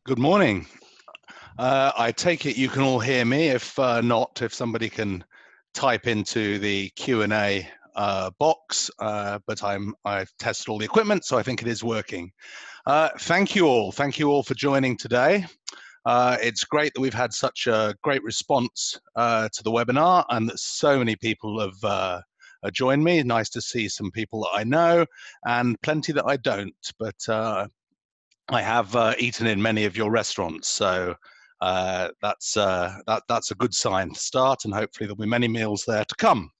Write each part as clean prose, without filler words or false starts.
Good morning. I take it you can all hear me. If not, if somebody can type into the Q&A box, but I've tested all the equipment, so I think it is working. Thank you all. Thank you all for joining today. It's great that we've had such a great response to the webinar and that so many people have joined me. Nice to see some people that I know and plenty that I don't, but I have eaten in many of your restaurants, so that's a good sign to start, and hopefully there'll be many meals there to come.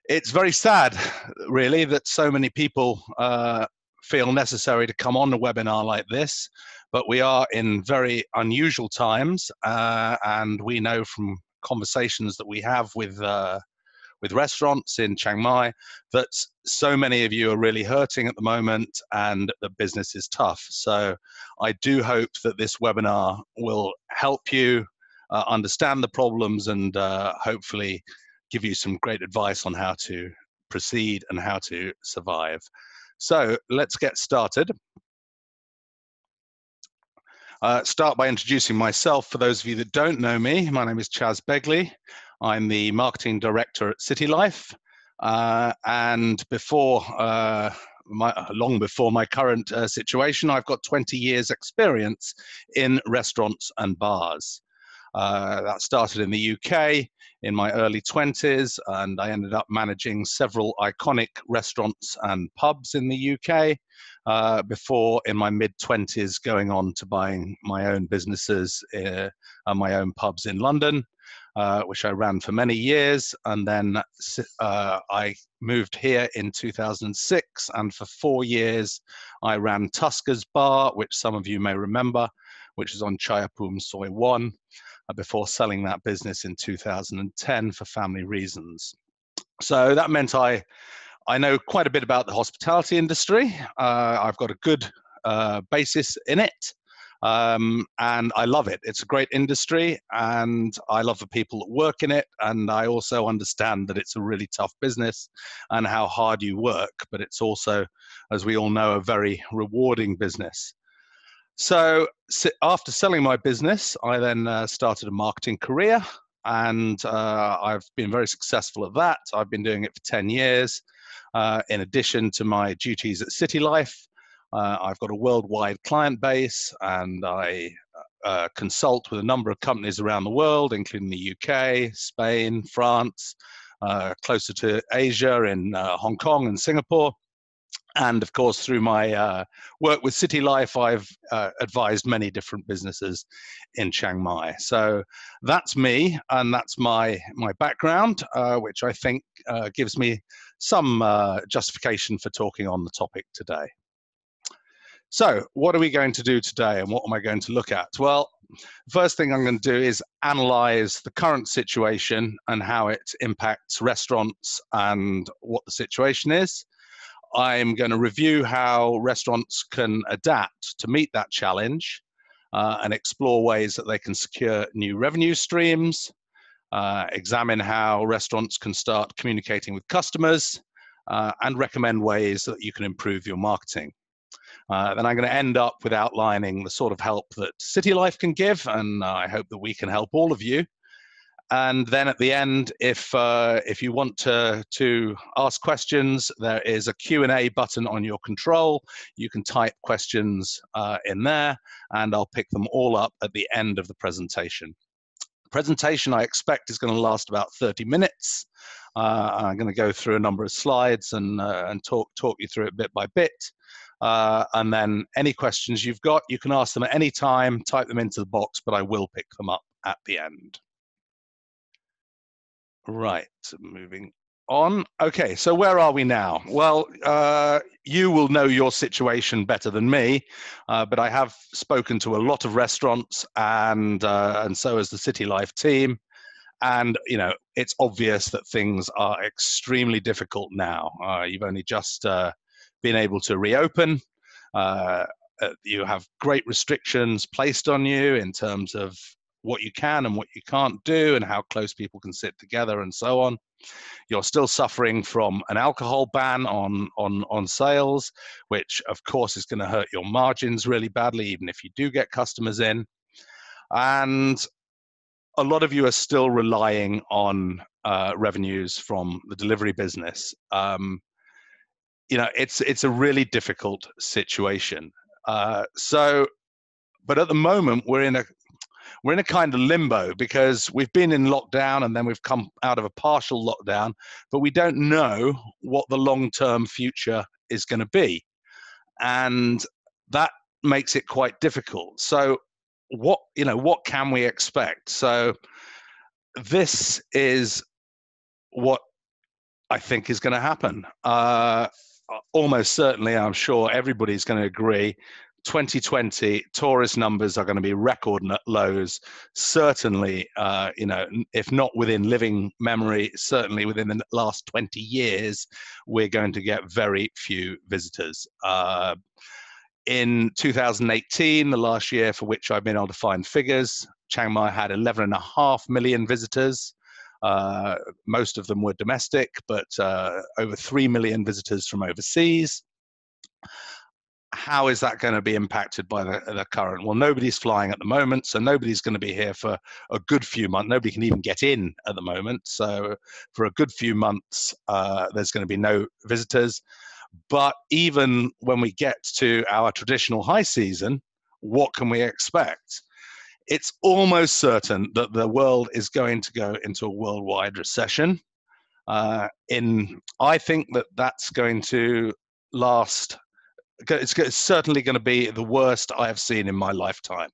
It's very sad, really, that so many people feel necessary to come on a webinar like this, but we are in very unusual times, and we know from conversations that we have with restaurants in Chiang Mai that so many of you are really hurting at the moment and the business is tough. So I do hope that this webinar will help you understand the problems and hopefully give you some great advice on how to proceed and how to survive. So let's get started. Start by introducing myself. For those of you that don't know me, my name is Chaz Begley. I'm the marketing director at Citylife, and long before my current situation, I've got 20 years experience in restaurants and bars. That started in the UK in my early 20s, and I ended up managing several iconic restaurants and pubs in the UK before, in my mid-20s, going on to buying my own businesses and my own pubs in London, which I ran for many years. And then I moved here in 2006, and for 4 years I ran Tuska's Bar, which some of you may remember, which is on Chayapum Soi 1, before selling that business in 2010 for family reasons. So that meant I know quite a bit about the hospitality industry. I've got a good basis in it, and I love it. It's a great industry, and I love the people that work in it, and I also understand that it's a really tough business and how hard you work, but it's also, as we all know, a very rewarding business. So after selling my business, I then started a marketing career, and I've been very successful at that. I've been doing it for 10 years. In addition to my duties at Citylife, I've got a worldwide client base, and I consult with a number of companies around the world, including the UK, Spain, France, closer to Asia in Hong Kong and Singapore. And of course, through my work with Citylife, I've advised many different businesses in Chiang Mai. So that's me, and that's my background, which I think gives me some justification for talking on the topic today. So what are we going to do today, and what am I going to look at? Well, the first thing I'm going to do is analyze the current situation and how it impacts restaurants and what the situation is. I'm going to review how restaurants can adapt to meet that challenge and explore ways that they can secure new revenue streams, examine how restaurants can start communicating with customers, and recommend ways that you can improve your marketing. Then I'm going to end up with outlining the sort of help that Citylife can give, and I hope that we can help all of you. And then at the end, if you want to ask questions, there is a Q&A button on your control. You can type questions in there, and I'll pick them all up at the end of the presentation. The presentation, I expect, is going to last about 30 minutes. I'm going to go through a number of slides and talk you through it bit by bit. And then any questions you've got, you can ask them at any time, type them into the box, but I will pick them up at the end. Right, moving on. Okay, so where are we now? Well, you will know your situation better than me, but I have spoken to a lot of restaurants, and so has the Citylife team. And you know, it's obvious that things are extremely difficult now. You've only just been able to reopen. You have great restrictions placed on you in terms of what you can and what you can't do and how close people can sit together and so on. You're still suffering from an alcohol ban on sales, which of course is going to hurt your margins really badly, even if you do get customers in. And a lot of you are still relying on revenues from the delivery business. It's a really difficult situation. But at the moment we're in a kind of limbo because we've been in lockdown and then we've come out of a partial lockdown, but we don't know what the long-term future is going to be, and that makes it quite difficult. So what can we expect? So this is what I think is going to happen. Almost certainly, I'm sure everybody's going to agree, 2020 tourist numbers are going to be record lows. Certainly, if not within living memory, certainly within the last 20 years, we're going to get very few visitors. In 2018, the last year for which I've been able to find figures, Chiang Mai had 11.5 million visitors. Most of them were domestic, but over 3 million visitors from overseas. How is that going to be impacted by the current? Well, nobody's flying at the moment, so nobody's going to be here for a good few months. Nobody can even get in at the moment. So for a good few months, there's going to be no visitors. But even when we get to our traditional high season, what can we expect? It's almost certain that the world is going to go into a worldwide recession. I think that's going to last. It's certainly going to be the worst I have seen in my lifetime,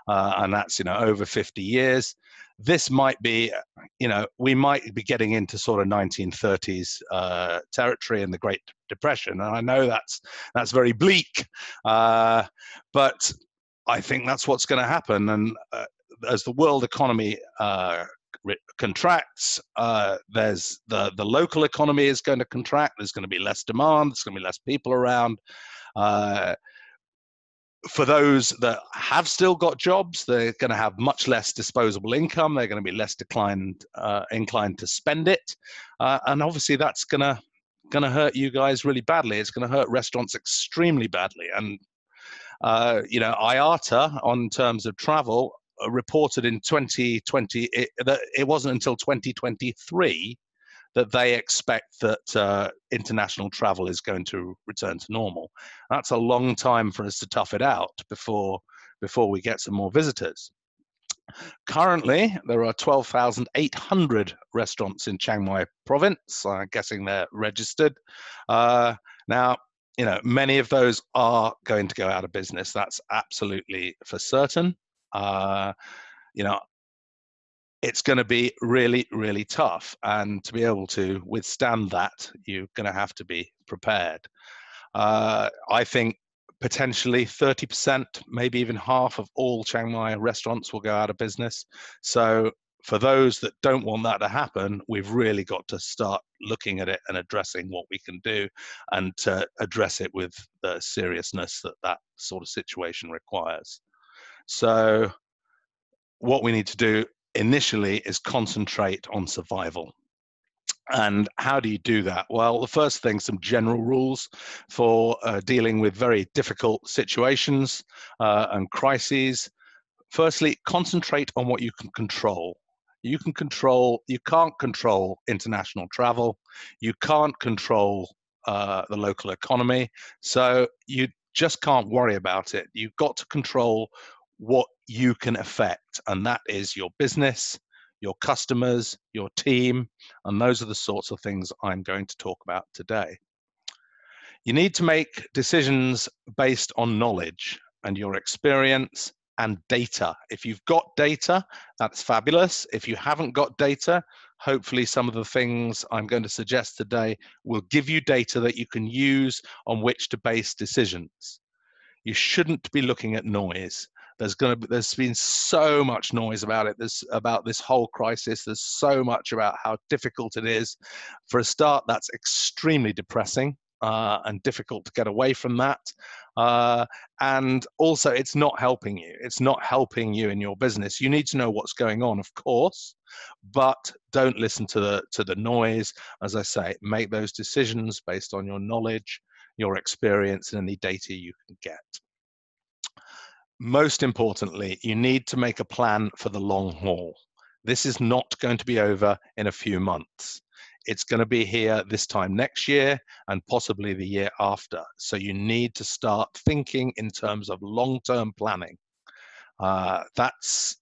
and that's over 50 years. This might be, we might be getting into sort of 1930s territory and the Great Depression, and I know that's very bleak, but I think that's what's going to happen. And as the world economy contracts, there's the local economy is going to contract. There's going to be less demand. There's going to be less people around. For those that have still got jobs, they're going to have much less disposable income. They're going to be less inclined to spend it, and obviously that's going to hurt you guys really badly. It's going to hurt restaurants extremely badly. And IATA, on terms of travel, reported in 2020 that it wasn't until 2023 that they expect that international travel is going to return to normal. That's a long time for us to tough it out before we get some more visitors. Currently, there are 12,800 restaurants in Chiang Mai province. I'm guessing they're registered. Now, many of those are going to go out of business. That's absolutely for certain. It's going to be really, really tough. And to be able to withstand that, you're going to have to be prepared. I think potentially 30%, maybe even half of all Chiang Mai restaurants will go out of business. So for those that don't want that to happen, we've really got to start looking at it and addressing what we can do, and to address it with the seriousness that sort of situation requires. So what we need to do initially is concentrate on survival. And how do you do that? Well, the first thing, some general rules for dealing with very difficult situations and crises. Firstly, concentrate on what you can control. You can't control international travel. You can't control the local economy. So you just can't worry about it. You've got to control what you can affect, and that is your business, your customers, your team, and those are the sorts of things I'm going to talk about today. You need to make decisions based on knowledge and your experience and data. If you've got data, that's fabulous. If you haven't got data, hopefully some of the things I'm going to suggest today will give you data that you can use on which to base decisions. You shouldn't be looking at noise. There's been so much noise about it. About this whole crisis. There's so much about how difficult it is. For a start, that's extremely depressing. and difficult to get away from that. And also, it's not helping you. It's not helping you in your business. You need to know what's going on, of course, but don't listen to the noise. As I say, make those decisions based on your knowledge, your experience, and any data you can get. Most importantly, you need to make a plan for the long haul. This is not going to be over in a few months. It's going to be here this time next year and possibly the year after. So you need to start thinking in terms of long-term planning. That's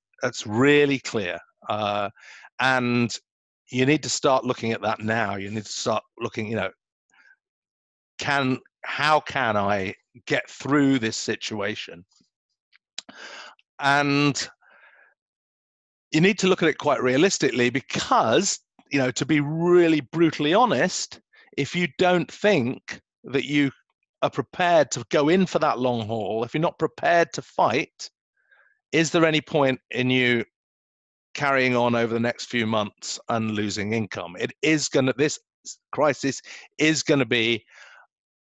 really clear. And you need to start looking at that now. You need to start looking, how can I get through this situation? And you need to look at it quite realistically because, to be really brutally honest, if you don't think that you are prepared to go in for that long haul, if you're not prepared to fight, is there any point in you carrying on over the next few months and losing income? This crisis is going to be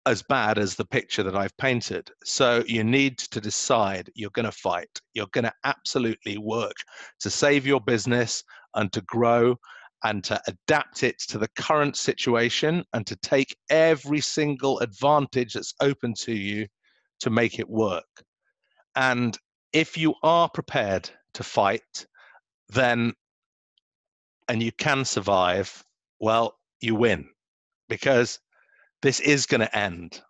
as bad as the picture that I've painted. So you need to decide you're going to fight. You're going to absolutely work to save your business and to grow and to adapt it to the current situation and to take every single advantage that's open to you to make it work. And if you are prepared to fight, then, and you can survive, well, you win, because this is going to end.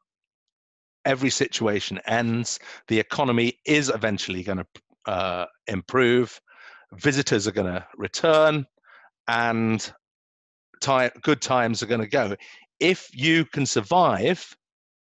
Every situation ends. The economy is eventually going to improve. Visitors are going to return, and good times are going to go. If you can survive,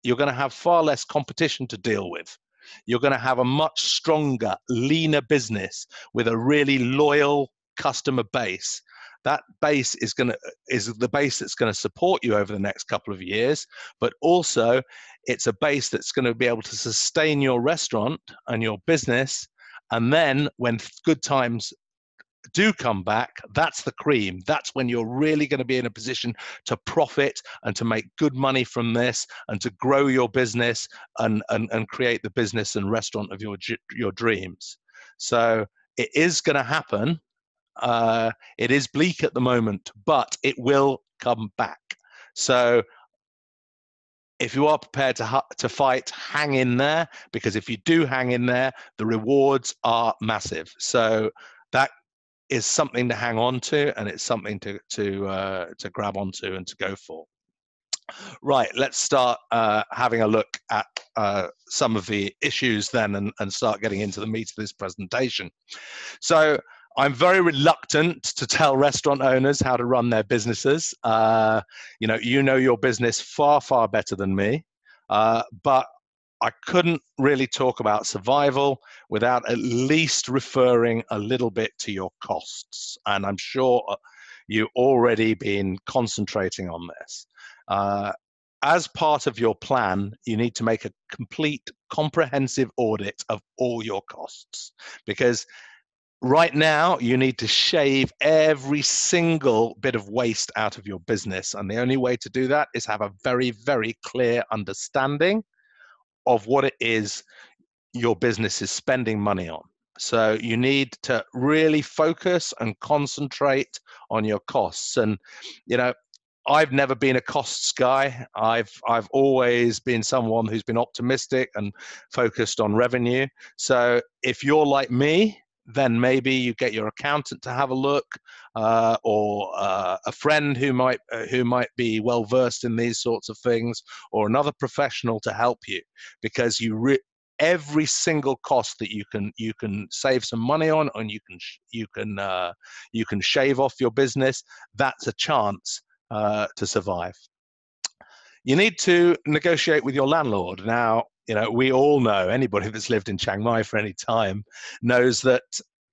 you're going to have far less competition to deal with. You're going to have a much stronger, leaner business with a really loyal customer base. That base is the base that's going to support you over the next couple of years, but also it's a base that's going to be able to sustain your restaurant and your business. And then when good times do come back, that's the cream. That's when you're really going to be in a position to profit and to make good money from this and to grow your business and create the business and restaurant of your dreams. So it is going to happen. It is bleak at the moment, but it will come back. So if you are prepared to fight, hang in there, because if you do hang in there, the rewards are massive. So that is something to hang on to, and it's something to grab onto and to go for. Right, let's start having a look at some of the issues then and start getting into the meat of this presentation. So I'm very reluctant to tell restaurant owners how to run their businesses. You know your business far, far better than me, but I couldn't really talk about survival without at least referring a little bit to your costs. And I'm sure you've already been concentrating on this. As part of your plan, you need to make a complete, comprehensive audit of all your costs, because right now, you need to shave every single bit of waste out of your business. And the only way to do that is have a very, very clear understanding of what it is your business is spending money on. So you need to really focus and concentrate on your costs. And, I've never been a costs guy. I've always been someone who's been optimistic and focused on revenue. So if you're like me, then maybe you get your accountant to have a look, or a friend who might be well versed in these sorts of things, or another professional to help you, because every single cost that you can save some money on, and you can shave off your business, that's a chance to survive. You need to negotiate with your landlord. Now, we all know, anybody that's lived in Chiang Mai for any time knows that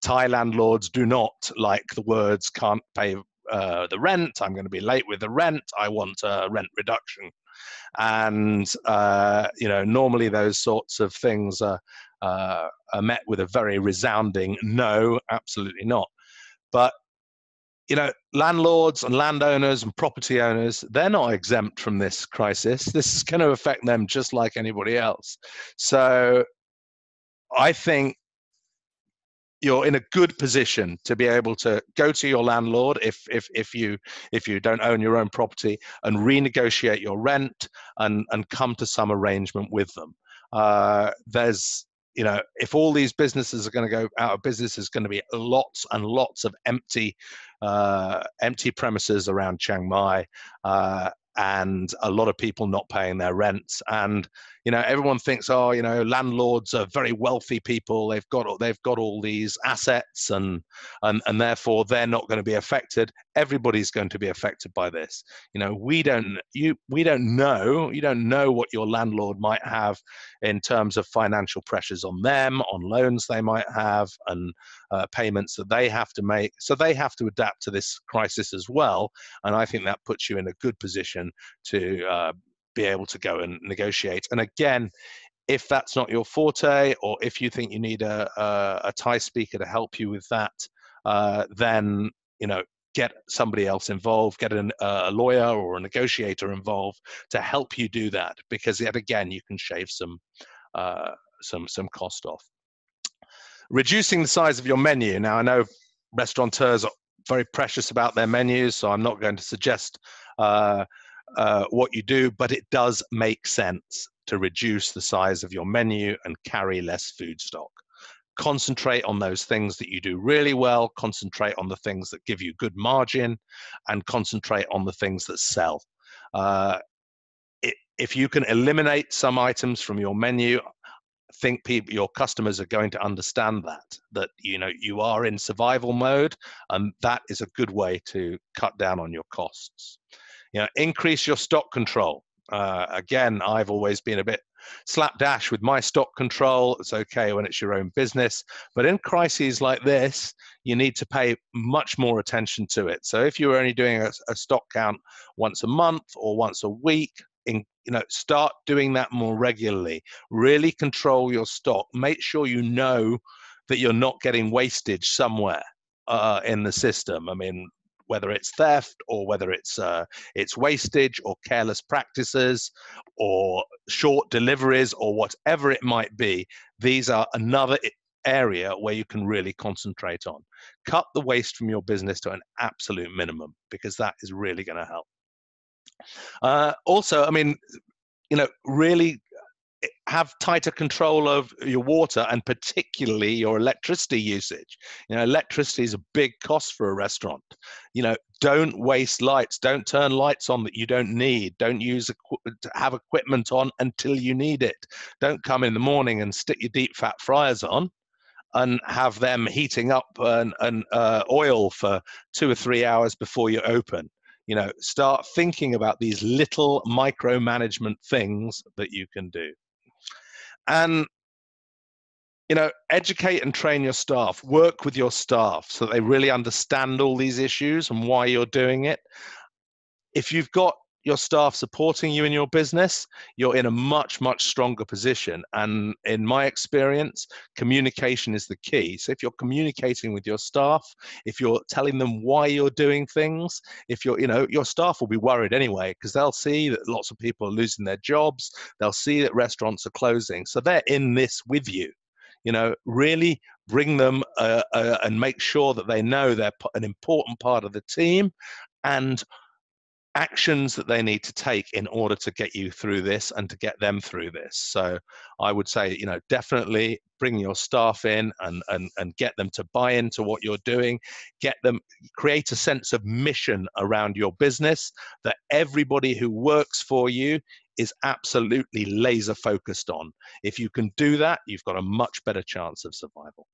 Thai landlords do not like the words "can't pay the rent," "I'm going to be late with the rent," "I want a rent reduction." And normally those sorts of things are met with a very resounding no, absolutely not. But landlords and landowners and property owners, they're not exempt from this crisis. This is going to affect them just like anybody else. So I think you're in a good position to be able to go to your landlord if you don't own your own property and renegotiate your rent and come to some arrangement with them. There's if all these businesses are going to go out of business, there's going to be lots and lots of empty premises around Chiang Mai, and a lot of people not paying their rents. And everyone thinks, landlords are very wealthy people. They've got all these assets, and therefore they're not going to be affected. Everybody's going to be affected by this. We don't know. You don't know what your landlord might have in terms of financial pressures on them, on loans they might have, and payments that they have to make. So they have to adapt to this crisis as well. And I think that puts you in a good position to be able to go and negotiate. And again, if that's not your forte, or if you think you need a Thai speaker to help you with that, then get somebody else involved, get a lawyer or a negotiator involved to help you do that, because yet again you can shave some cost off. Reducing the size of your menu. Now, I know restaurateurs are very precious about their menus, so I'm not going to suggest what you do, but it does make sense to reduce the size of your menu and carry less food stock. Concentrate on those things that you do really well, concentrate on the things that give you good margin, and concentrate on the things that sell. If you can eliminate some items from your menu, think your customers are going to understand that you are in survival mode, and that is a good way to cut down on your costs. Increase your stock control. Again, I've always been a bit slapdash with my stock control. It's okay when it's your own business, but in crises like this, you need to pay much more attention to it. So if you're only doing a stock count once a month or once a week, start doing that more regularly. Really control your stock. Make sure you know that you're not getting wastage somewhere in the system. I mean, whether it's theft or whether it's wastage or careless practices or short deliveries or whatever it might be, these are another area where you can really concentrate on. Cut the waste from your business to an absolute minimum, because that is really going to help. Also, I mean, really have tighter control of your water and particularly your electricity usage. Electricity is a big cost for a restaurant. Don't waste lights. Don't turn lights on that you don't need. Don't have equipment on until you need it. Don't come in the morning and stick your deep fat fryers on and have them heating up an oil for 2 or 3 hours before you open. Start thinking about these little micromanagement things that you can do. And, educate and train your staff. Work with your staff so they really understand all these issues and why you're doing it. If you've got your staff supporting you in your business, you're in a much, much stronger position. And in my experience, communication is the key. So if you're communicating with your staff, if you're telling them why you're doing things, if your staff will be worried anyway, because they'll see that lots of people are losing their jobs. They'll see that restaurants are closing. So they're in this with you. Really bring them and make sure that they know they're an important part of the team, and actions that they need to take in order to get you through this and to get them through this. So I would say, definitely bring your staff in and get them to buy into what you're doing. Create a sense of mission around your business, that everybody who works for you is absolutely laser focused on. If you can do that, you've got a much better chance of survival.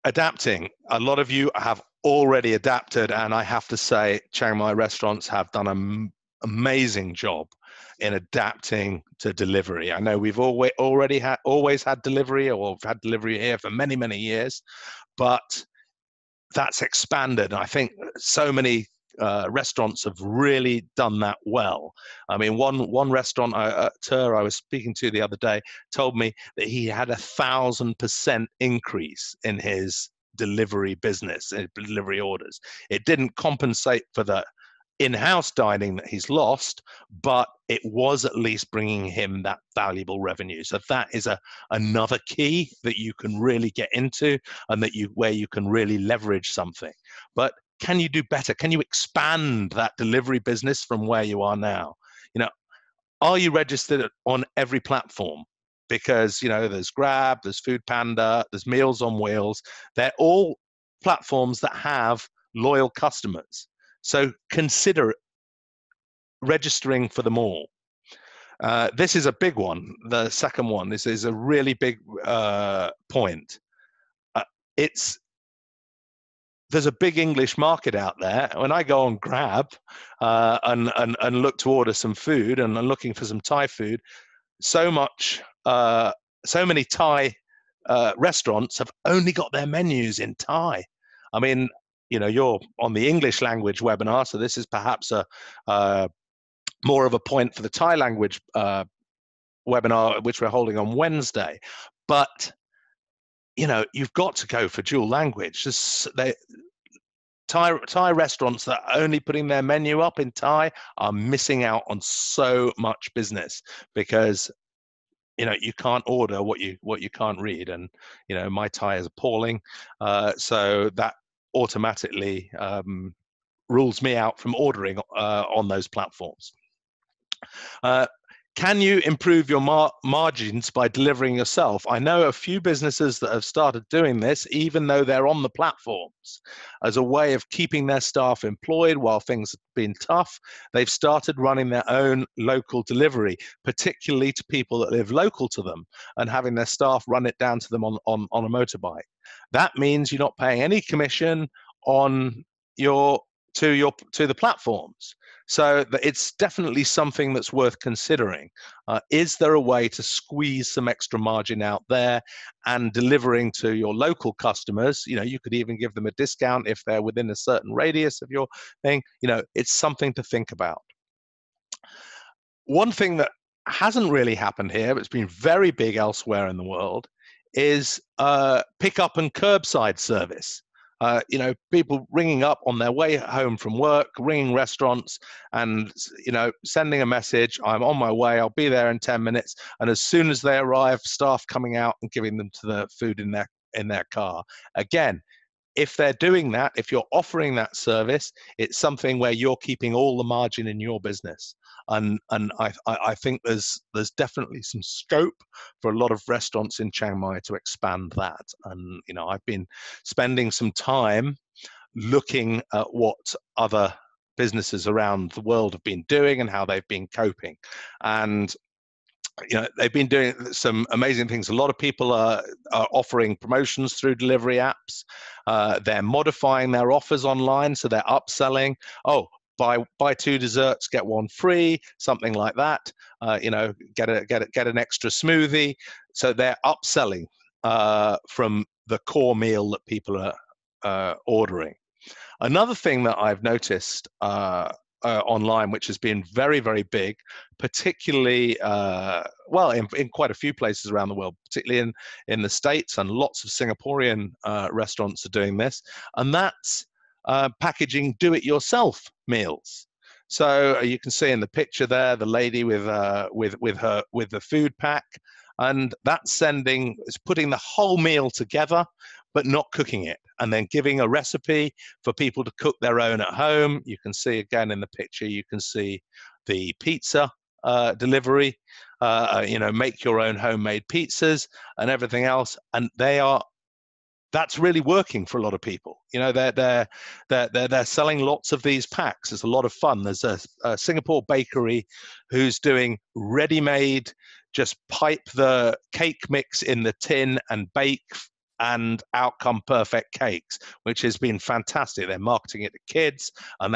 Adapting. A lot of you have already adapted, and I have to say Chiang Mai Restaurants have done an amazing job in adapting to delivery. I know we've always had delivery, or we've had delivery here for many, many years, but that's expanded. I think so many restaurants have really done that well. I mean, one restaurateur I was speaking to the other day told me that he had 1,000% increase in his delivery business, delivery orders. It didn't compensate for the in-house dining that he's lost, but it was at least bringing him that valuable revenue. So that is another key that you can really get into, and where you can really leverage something. But can you do better? Can you expand that delivery business from where you are now? Are you registered on every platform? Because there's Grab, there's Food Panda, there's Meals on Wheels. They're all platforms that have loyal customers. So consider registering for them all. This is a big one. The second one, this is a really big point. There's a big English market out there. When I go on Grab and look to order some food, and I'm looking for some Thai food, so many Thai restaurants have only got their menus in Thai. I mean, you're on the English language webinar, so this is perhaps more of a point for the Thai language webinar, which we're holding on Wednesday. But you've got to go for dual language. Thai restaurants that are only putting their menu up in Thai are missing out on so much business, because you can't order what you can't read, and my Thai is appalling, so that automatically rules me out from ordering on those platforms. Can you improve your margins by delivering yourself? I know a few businesses that have started doing this, even though they're on the platforms, as a way of keeping their staff employed while things have been tough. They've started running their own local delivery, particularly to people that live local to them, and having their staff run it down to them on a motorbike. That means you're not paying any commission on to the platforms. So it's definitely something that's worth considering. Is there a way to squeeze some extra margin out there and delivering to your local customers? You could even give them a discount if they're within a certain radius of your thing. It's something to think about. One thing that hasn't really happened here, but it's been very big elsewhere in the world, is pick-up and curbside service. People ringing up on their way home from work, ringing restaurants and, sending a message, I'm on my way, I'll be there in 10 minutes. And as soon as they arrive, staff coming out and giving them to the food in their car. Again, if they're doing that, if you're offering that service, it's something where you're keeping all the margin in your business. And I think there's definitely some scope for a lot of restaurants in Chiang Mai to expand that. And I've been spending some time looking at what other businesses around the world have been doing and how they've been coping. And they've been doing some amazing things. A lot of people are offering promotions through delivery apps. They're modifying their offers online, so they're upselling. Oh, buy 2 desserts, get 1 free, something like that. Get an extra smoothie. So they're upselling from the core meal that people are ordering. Another thing that I've noticed online, which has been very, very big, particularly in quite a few places around the world, particularly in the States, and lots of Singaporean restaurants are doing this, and that's packaging do-it-yourself meals. So you can see in the picture there the lady with the food pack, and that's putting the whole meal together, but not cooking it, and then giving a recipe for people to cook their own at home. You can see again in the picture, you can see the pizza delivery, make your own homemade pizzas and everything else. And that's really working for a lot of people. They're selling lots of these packs. It's a lot of fun. There's a Singapore bakery who's doing ready-made, just pipe the cake mix in the tin and bake, and out come perfect cakes, which has been fantastic. They're marketing it to kids, and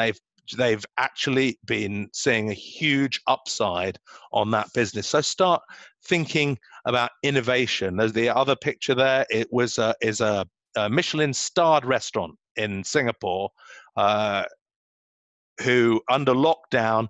they've actually been seeing a huge upside on that business. So start thinking about innovation. There's the other picture there. It is a Michelin starred restaurant in Singapore. who under lockdown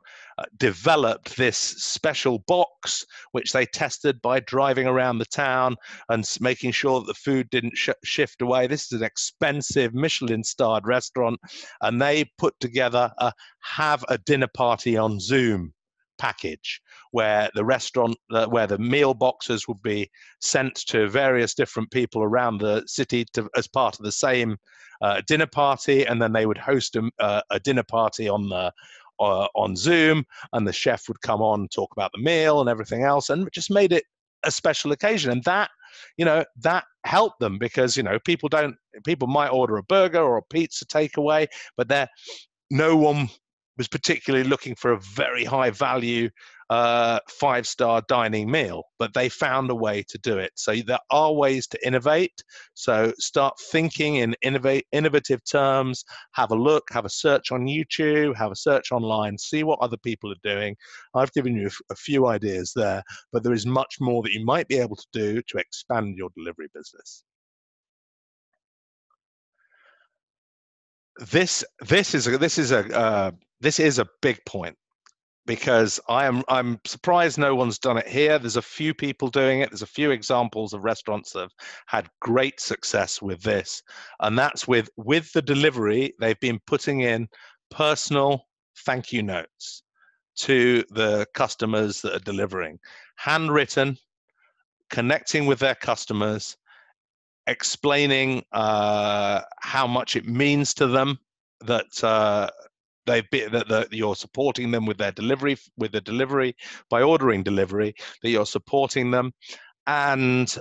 developed this special box which they tested by driving around the town and making sure that the food didn't shift away. This is an expensive Michelin-starred restaurant, and they put together a have a dinner party on Zoom package where the restaurant, where the meal boxes would be sent to various different people around the city as part of the same dinner party, and then they would host a dinner party on Zoom, and the chef would come on and talk about the meal and everything else, and just made it a special occasion. And that, that helped them, because people might order a burger or a pizza takeaway, but no one was particularly looking for a very high value 5-star dining meal, but they found a way to do it. So there are ways to innovate. So start thinking in innovative terms. Have a search on YouTube, have a search online, see what other people are doing. I've given you a few ideas there, but there is much more that you might be able to do to expand your delivery business. This is a big point, because I'm surprised no one's done it here. There's a few people doing it. There's a few examples of restaurants that have had great success with this, and that's with the delivery. They've been putting in personal thank you notes to the customers that are delivering, handwritten, connecting with their customers, explaining how much it means to them that that you're supporting them with the delivery by ordering delivery, that you're supporting them, and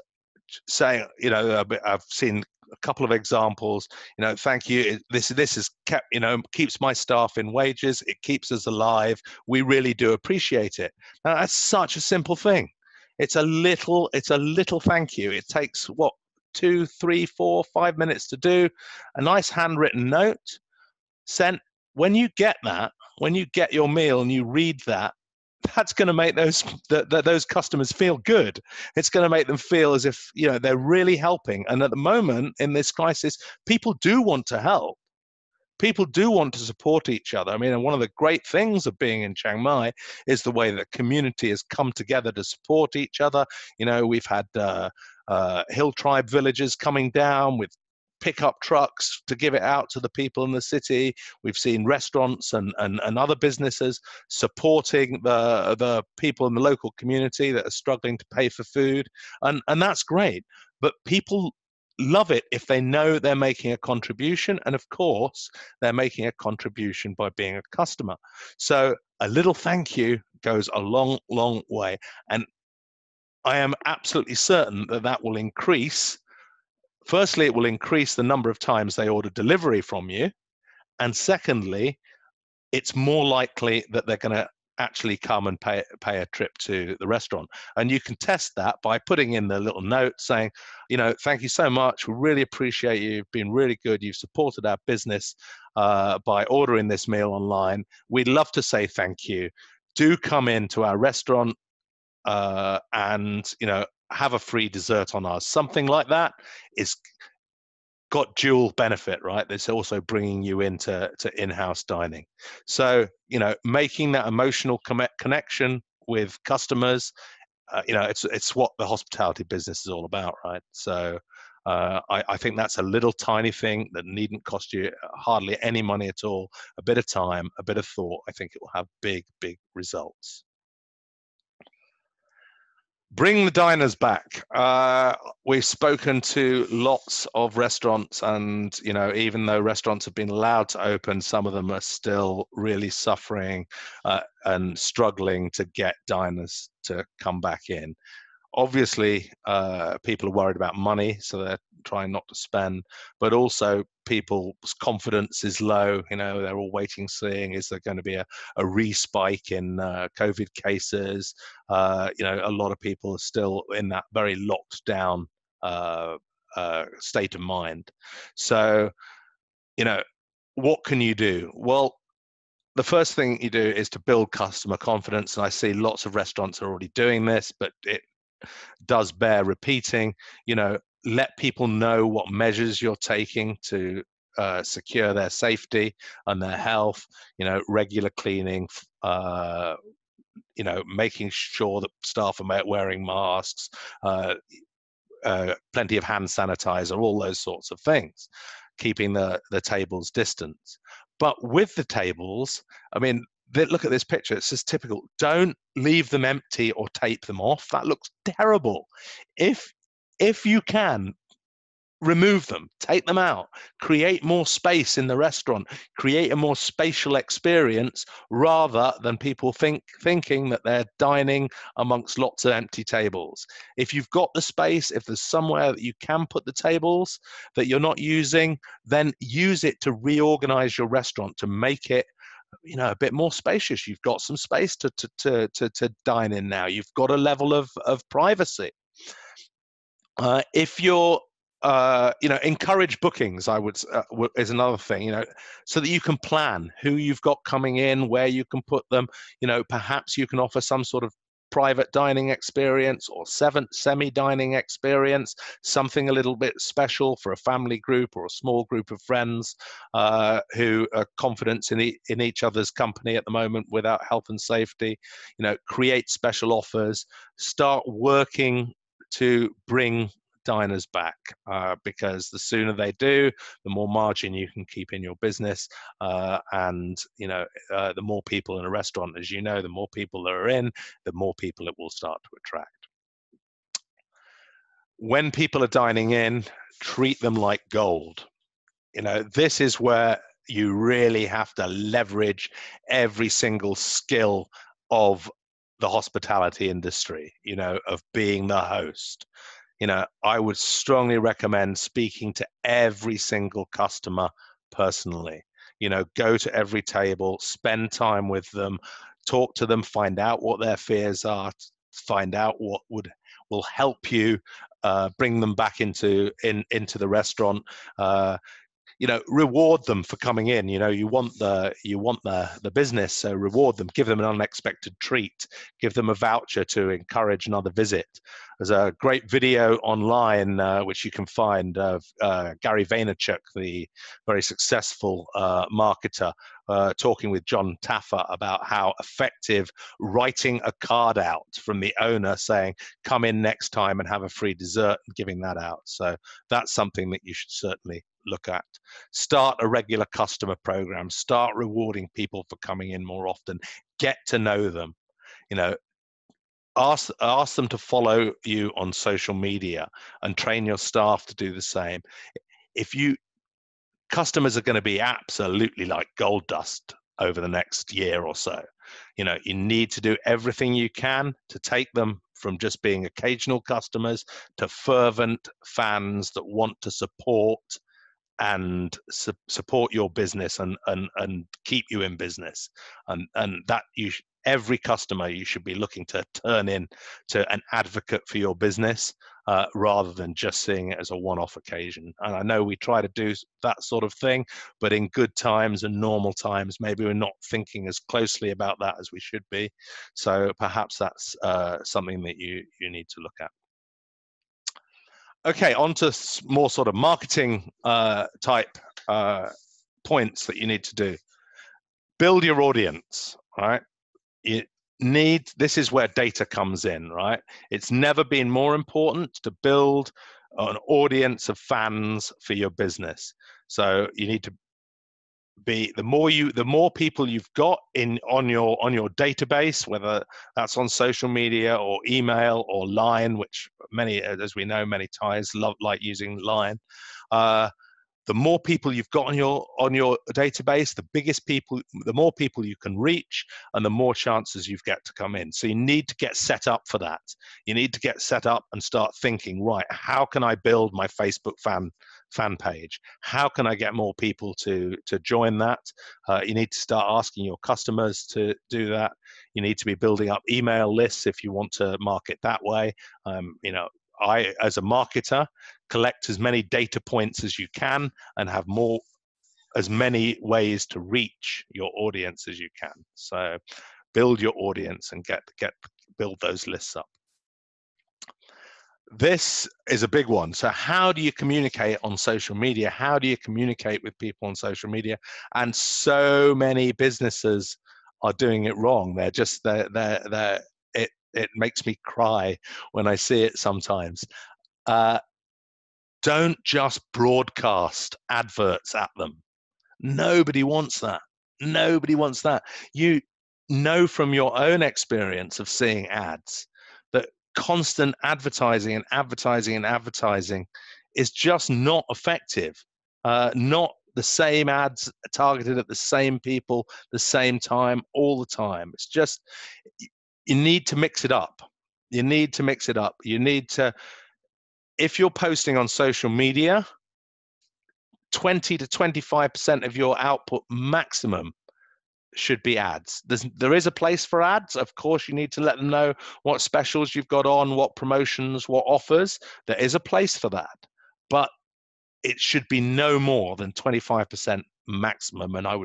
saying, I've seen a couple of examples. Thank you. This is kept, keeps my staff in wages. It keeps us alive. We really do appreciate it. Now, that's such a simple thing. It's a little thank you. It takes 2, 3, 4, 5 minutes to do. A nice handwritten note sent. When you get your meal and you read that, that's going to make those customers feel good. It's going to make them feel as if they're really helping. And at the moment in this crisis, people do want to help. People do want to support each other. I mean, and one of the great things of being in Chiang Mai is the way that community has come together to support each other. We've had hill tribe villages coming down with pickup trucks to give it out to the people in the city. We've seen restaurants and other businesses supporting the people in the local community that are struggling to pay for food. And that's great. But people love it if they know they're making a contribution. And of course, they're making a contribution by being a customer. So a little thank you goes a long, long way. And I am absolutely certain that will increase. Firstly, it will increase the number of times they order delivery from you. And secondly, it's more likely that they're going to actually come and pay a trip to the restaurant. And you can test that by putting in the little note saying, thank you so much. We really appreciate you. You've been really good. You've supported our business by ordering this meal online. We'd love to say thank you. Do come into our restaurant and, have a free dessert on us. Something like that is got dual benefit, right? It's also bringing you into in-house dining. So, making that emotional connection with customers, it's what the hospitality business is all about, right? So I think that's a little tiny thing that needn't cost you hardly any money at all. A bit of time, a bit of thought. I think it will have big, big results. Bring the diners back. We've spoken to lots of restaurants, and even though restaurants have been allowed to open, some of them are still really suffering and struggling to get diners to come back in. Obviously, people are worried about money, so they're trying not to spend, but also people's confidence is low. They're all waiting, seeing, is there going to be a respike in COVID cases? A lot of people are still in that very locked down state of mind. So, what can you do? Well, the first thing you do is to build customer confidence. And I see lots of restaurants are already doing this, but it does bear repeating. Let people know what measures you're taking to secure their safety and their health. Regular cleaning, making sure that staff are wearing masks, plenty of hand sanitizer, all those sorts of things, keeping the tables distant. But with the tables, I mean, look at this picture. It's just typical. Don't leave them empty or tape them off. That looks terrible. If you can, remove them, take them out, create more space in the restaurant, create a more spatial experience, rather than people thinking that they're dining amongst lots of empty tables. If you've got the space, if there's somewhere that you can put the tables that you're not using, then use it to reorganize your restaurant to make it a bit more spacious. You've got some space to dine in now. You've got a level of privacy. If you're encourage bookings, I would is another thing, so that you can plan who you've got coming in, where you can put them. Perhaps you can offer some sort of private dining experience or semi-dining experience, something a little bit special for a family group or a small group of friends who are confident in each other's company at the moment without health and safety. Create special offers, start working to bring diners back, because the sooner they do, the more margin you can keep in your business, and the more people in a restaurant, as you know, the more people that are in, the more people it will start to attract. When people are dining in, treat them like gold. This is where you really have to leverage every single skill of the hospitality industry, of being the host. I would strongly recommend speaking to every single customer personally. Go to every table, spend time with them, talk to them, find out what their fears are, find out what will help you bring them back into the restaurant. Reward them for coming in. You want the business, so reward them, give them an unexpected treat, give them a voucher to encourage another visit. There's a great video online which you can find of Gary Vaynerchuk, the very successful marketer, talking with John Taffer about how effective writing a card out from the owner saying, come in next time and have a free dessert, and giving that out. So that's something that you should certainly look at. Start a regular customer program, start rewarding people for coming in more often, get to know them. Ask them to follow you on social media and train your staff to do the same. Customers are going to be absolutely like gold dust over the next year or so. You need to do everything you can to take them from just being occasional customers to fervent fans that want to support your business and keep you in business, and that every customer you should be looking to turn in to an advocate for your business, rather than just seeing it as a one-off occasion. And I know we try to do that sort of thing, but in good times and normal times, maybe we're not thinking as closely about that as we should be. So perhaps that's something that you need to look at. Okay, on to more sort of marketing type points that you need to do. Build your audience, right? This is where data comes in, right? It's never been more important to build an audience of fans for your business. So you need to be, the more people you've got on your database, whether that's on social media or email or line, which many, as we know, many Thais like using line. The more people you've got on your database, the more people you can reach, and the more chances you've got to come in. So you need to get set up for that. You need to get set up and start thinking, right, how can I build my Facebook fan page? How can I get more people to join that? You need to start asking your customers to do that. You need to be building up email lists if you want to market that way. I, as a marketer, collect as many data points as you can and have as many ways to reach your audience as you can. So build your audience and build those lists up. this is a big one. So how do you communicate on social media? How do you communicate with people on social media? And so many businesses are doing it wrong. It makes me cry when I see it sometimes. Uh, don't just broadcast adverts at them. Nobody wants that. Nobody wants that. You know from your own experience of seeing ads that constant advertising and advertising and advertising is just not effective. Not the same ads targeted at the same people, the same time, all the time. It's just, you need to mix it up. You need to mix it up. You need to, if you're posting on social media, 20 to 25% of your output maximum should be ads. There is a place for ads. Of course, you need to let them know what specials you've got on, what promotions, what offers. There is a place for that. But it should be no more than 25% maximum. And I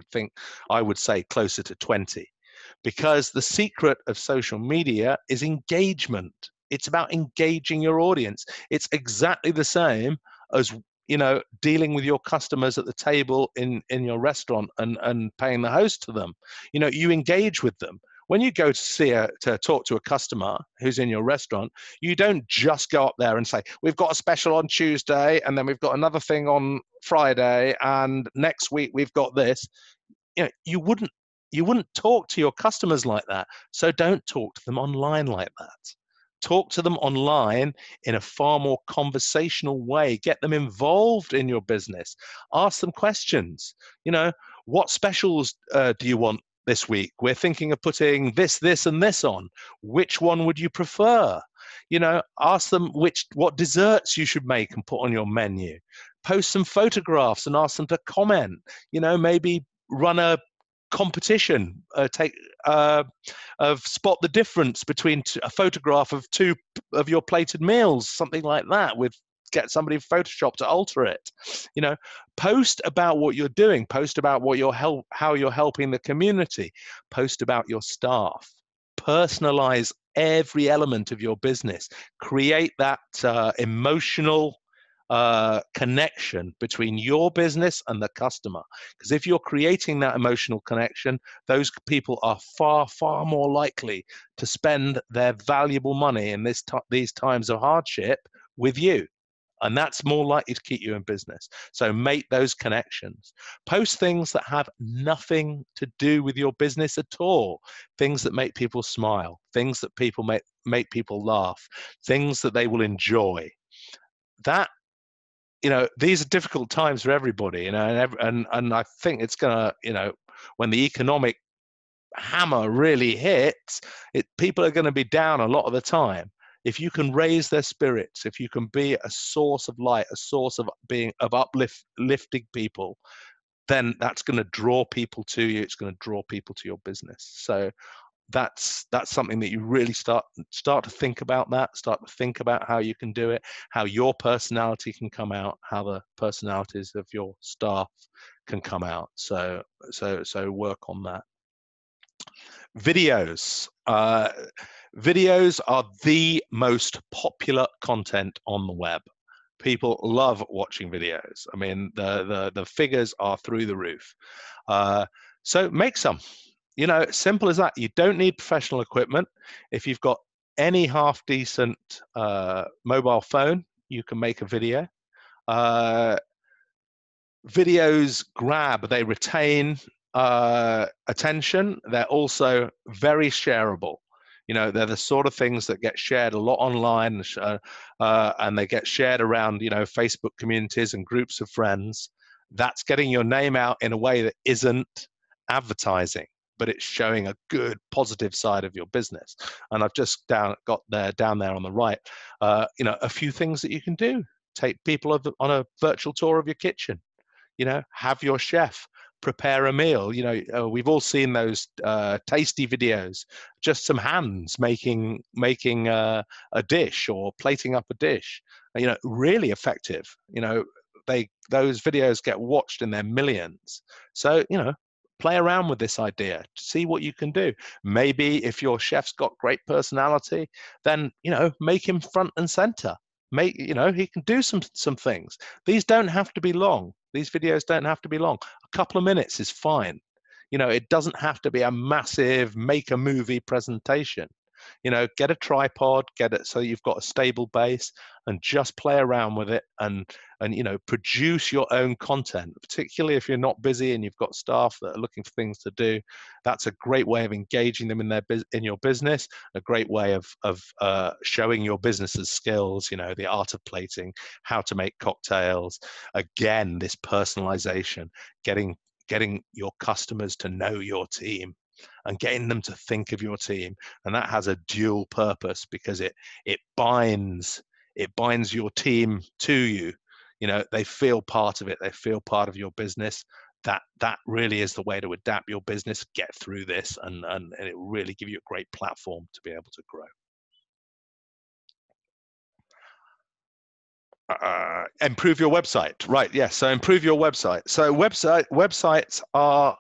would say closer to 20. Because the secret of social media is engagement. It's about engaging your audience. It's exactly the same as, dealing with your customers at the table in your restaurant and paying the host to them. You engage with them. When you go to talk to a customer who's in your restaurant, you don't just go up there and say, we've got a special on Tuesday, and then we've got another thing on Friday, and next week we've got this. You wouldn't talk to your customers like that. So don't talk to them online like that. Talk to them online in a far more conversational way. Get them involved in your business. Ask them questions. What specials do you want this week? We're thinking of putting this, and this on. Which one would you prefer? Ask them what desserts you should make and put on your menu. Post some photographs and ask them to comment. Maybe run a competition, of spot the difference between a photograph of two of your plated meals, something like that, get somebody Photoshop to alter it. Post about what you're doing, post about how you're helping the community, post about your staff, personalize every element of your business, create that emotional connection between your business and the customer. Because if you're creating that emotional connection, those people are far, far more likely to spend their valuable money in these times of hardship with you. And that's more likely to keep you in business. So make those connections. Post things that have nothing to do with your business at all. Things that make people smile, things that make people laugh, things that they will enjoy. That these are difficult times for everybody, and I think it's gonna, when the economic hammer really hits, people are going to be down a lot of the time. If you can raise their spirits, if you can be a source of light, a source of uplifting people, then that's going to draw people to you. It's going to draw people to your business. So that's something that you really start to think about. Start to think about how you can do it, how your personality can come out, how the personalities of your staff can come out. So work on that. Videos. Videos are the most popular content on the web. People love watching videos. I mean, the figures are through the roof. So make some. Simple as that. You don't need professional equipment. If you've got any half decent mobile phone, you can make a video. Videos they retain attention. They're also very shareable. They're the sort of things that get shared a lot online, and they get shared around, Facebook communities and groups of friends. That's getting your name out in a way that isn't advertising, but it's showing a good positive side of your business. And I've just down there on the right, a few things that you can do. Take people on a virtual tour of your kitchen. Have your chef prepare a meal. We've all seen those tasty videos, just some hands making a dish or plating up a dish. Really effective. Those videos get watched in their millions. So play around with this idea, see what you can do. Maybe if your chef's got great personality, then make him front and center. he can do some things. These don't have to be long. These videos don't have to be long. A couple of minutes is fine. It doesn't have to be a massive make a movie presentation. Get a tripod, get it so you've got a stable base, and just play around with it, and produce your own content, particularly if you're not busy and you've got staff that are looking for things to do. That's a great way of engaging them in your business, a great way of showing your business's skills, the art of plating, how to make cocktails. Again, this personalization, getting your customers to know your team and getting them to think of your team. And that has a dual purpose, because it binds your team to you. They feel part of it. They feel part of your business. That really is the way to adapt your business, get through this, and it will really give you a great platform to be able to grow. Improve your website, right? Yes. So improve your website. So websites are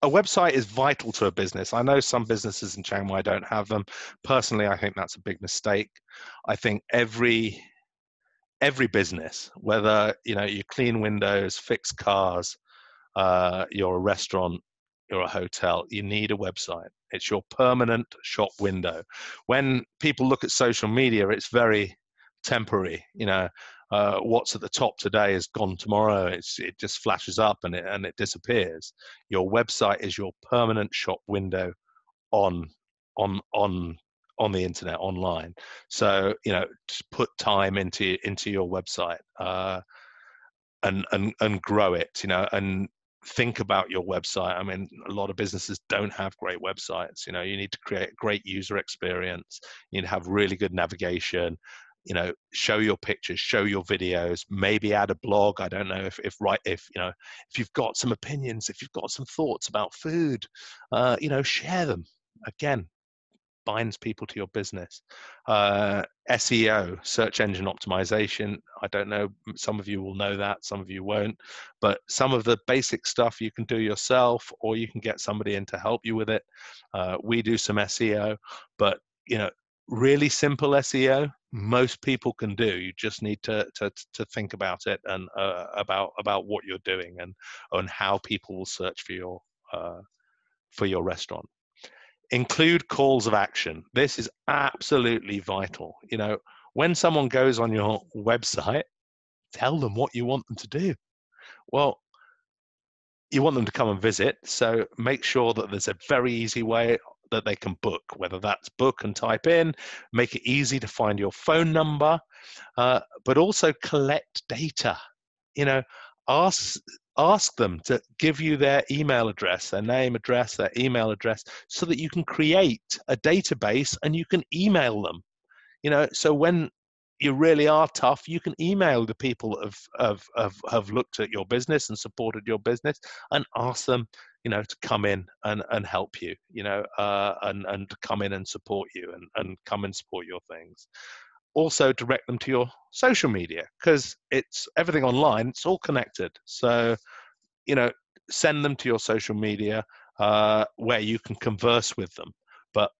a website is vital to a business. I know some businesses in Chiang Mai don't have them. Personally, I think that's a big mistake. I think every business, whether you clean windows, fix cars, you're a restaurant, you're a hotel, you need a website. It's your permanent shop window. When people look at social media, it's very temporary. What's at the top today is gone tomorrow. It just flashes up and it disappears. Your website is your permanent shop window on the internet, online. So just put time into your website, and grow it. And think about your website. I mean, a lot of businesses don't have great websites. You need to create a great user experience. You need to have really good navigation. Show your pictures, show your videos, maybe add a blog. I don't know if you've got some opinions, if you've got some thoughts about food, share them. Again, binds people to your business. SEO, search engine optimization. I don't know, some of you will know that, some of you won't, but some of the basic stuff you can do yourself, or you can get somebody in to help you with it. We do some SEO, but really simple SEO, most people can do. You just need to think about it, and about what you're doing, and how people will search for your restaurant. Include calls of action. This is absolutely vital. When someone goes on your website, tell them what you want them to do. Well, you want them to come and visit, so make sure that there's a very easy way that they can book, whether that's book and type in, make it easy to find your phone number, but also collect data. Ask them to give you their email address, their name, address, their email address, so that you can create a database and you can email them. So when you really are tough, you can email the people that have looked at your business and supported your business, and ask them, to come in and help you, and to come in and support you, and come and support your things. Also direct them to your social media, because it's everything online, it's all connected. So, send them to your social media, where you can converse with them, but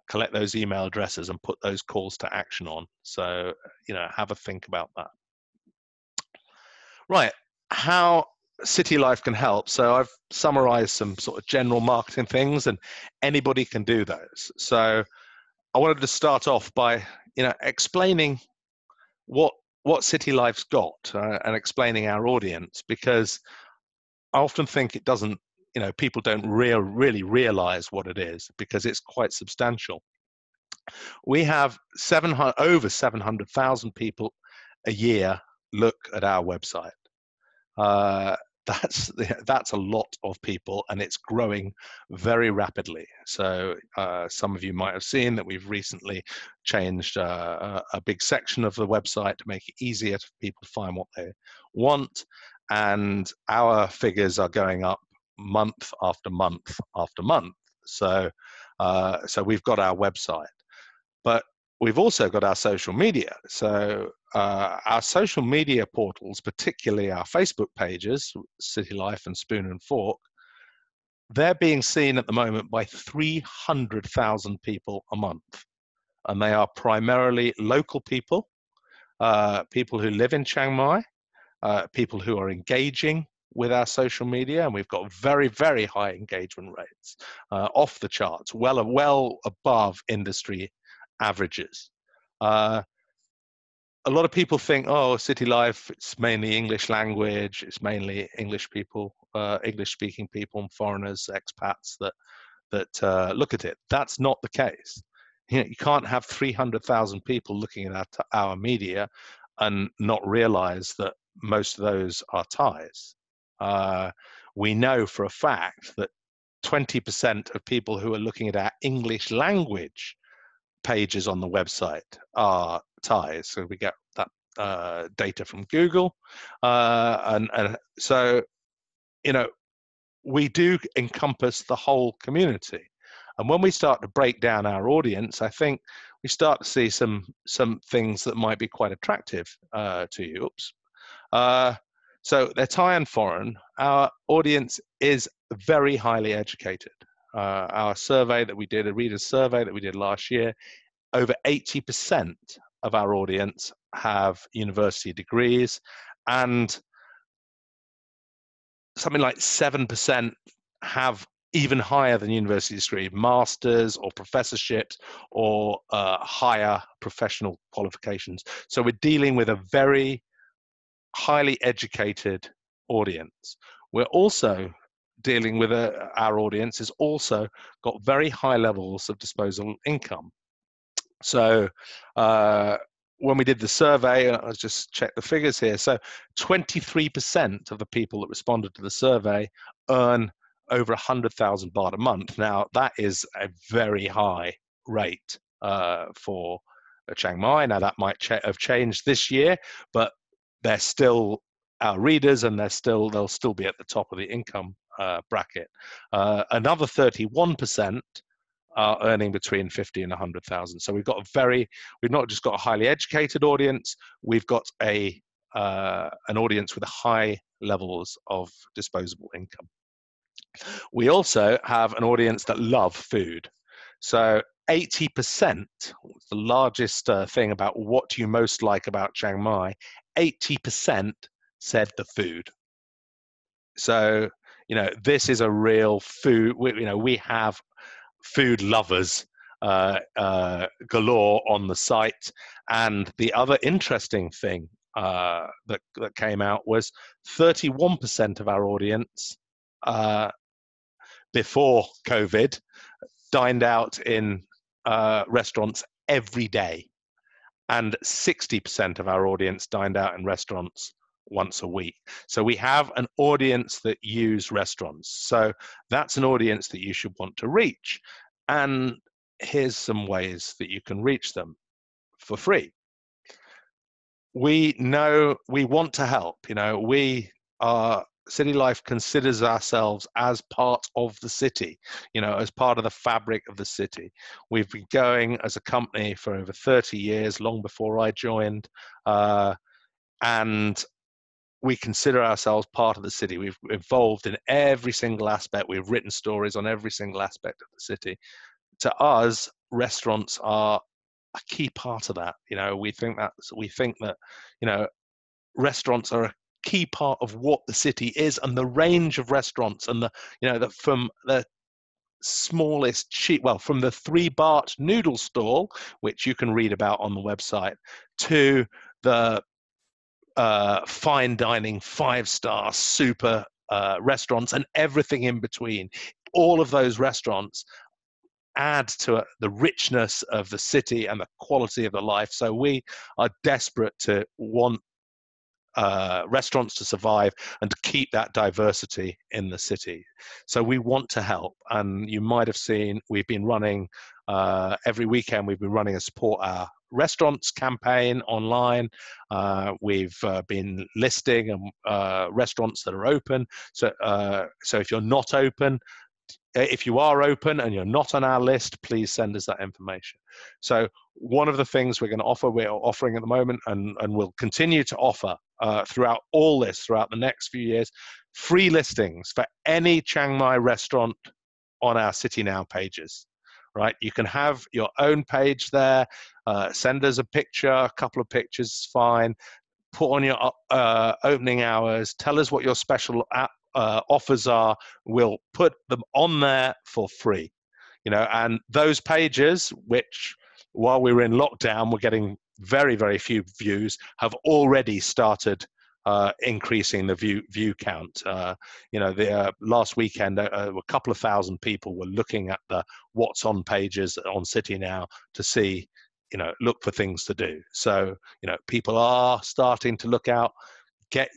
collect those email addresses and put those calls to action on. So, have a think about that. Right, how Citylife can help. So I've summarized some sort of general marketing things, and anybody can do those. So I wanted to start off by, explaining what Citylife's got, and explaining our audience, because I often think it doesn't, people don't really realize what it is, because it's quite substantial. We have over 700,000 people a year look at our website. That's a lot of people, and it's growing very rapidly. So some of you might have seen that we've recently changed a big section of the website to make it easier for people to find what they want, and our figures are going up month after month after month. So we've got our website, but we've also got our social media. So our social media portals, particularly our Facebook pages, Citylife and Spoon and Fork, they're being seen at the moment by 300,000 people a month. And they are primarily local people people who live in Chiang Mai, people who are engaging with our social media, and we've got very, very high engagement rates, off the charts, well above industry averages. A lot of people think, oh, Citylife, it's mainly English language, it's mainly English people, English-speaking people and foreigners, expats that look at it. That's not the case. You can't have 300,000 people looking at our media and not realize that most of those are Thais. We know for a fact that 20% of people who are looking at our English language pages on the website are Thais. So we get that data from Google. And so, we do encompass the whole community. And when we start to break down our audience, I think we start to see some things that might be quite attractive to you. So they're Thai and foreign. Our audience is very highly educated. Our survey that we did, a reader's survey that we did last year, over 80% of our audience have university degrees, and something like 7% have even higher than university degree, masters or professorships or higher professional qualifications. So we're dealing with a very highly educated audience. We're also dealing with our audience has also got very high levels of disposable income. So when we did the survey, let's just check the figures here. So 23% of the people that responded to the survey earn over 100,000 baht a month. Now, that is a very high rate for Chiang Mai. Now, that might have changed this year, but they're still our readers, and they'll still be at the top of the income bracket. Another 31% are earning between 50 and 100,000. So we've not just got a highly educated audience, we've got an audience with high levels of disposable income. We also have an audience that love food. So 80%, the largest thing about what do you most like about Chiang Mai, 80% said the food. So, this is a real food, we have food lovers galore on the site. And the other interesting thing that came out was 31% of our audience before COVID dined out in restaurants every day, and 60% of our audience dined out in restaurants once a week. So we have an audience that use restaurants. So that's an audience that you should want to reach. And here's some ways that you can reach them for free. We know we want to help. Citylife considers ourselves as part of the city, as part of the fabric of the city. We've been going as a company for over 30 years, long before I joined, and we consider ourselves part of the city. We've evolved in every single aspect. We've written stories on every single aspect of the city. To us, restaurants are a key part of that. We think that restaurants are a key part of what the city is, and the range of restaurants, and from the smallest from the 3 baht noodle stall, which you can read about on the website, to the fine dining 5-star super restaurants and everything in between. All of those restaurants add to the richness of the city and the quality of the life. So we are desperate to want restaurants to survive and to keep that diversity in the city. So we want to help. And you might have seen we've been running every weekend, we've been running a Support Our Restaurants campaign online. We've been listing restaurants that are open. So if you're not open, if you are open and you're not on our list, please send us that information. So one of the things we're offering at the moment, and we'll continue to offer throughout the next few years, free listings for any Chiang Mai restaurant on our City Now pages. right? You can have your own page there. Send us a picture, a couple of pictures is fine. Put on your opening hours. Tell us what your special offers are. We'll put them on there for free. And those pages, which while we were in lockdown, we're getting very, very few views, have already started increasing the view count. The last weekend, a couple of thousand people were looking at the what's on pages on City Now to see, look for things to do. So, people are starting to look out, get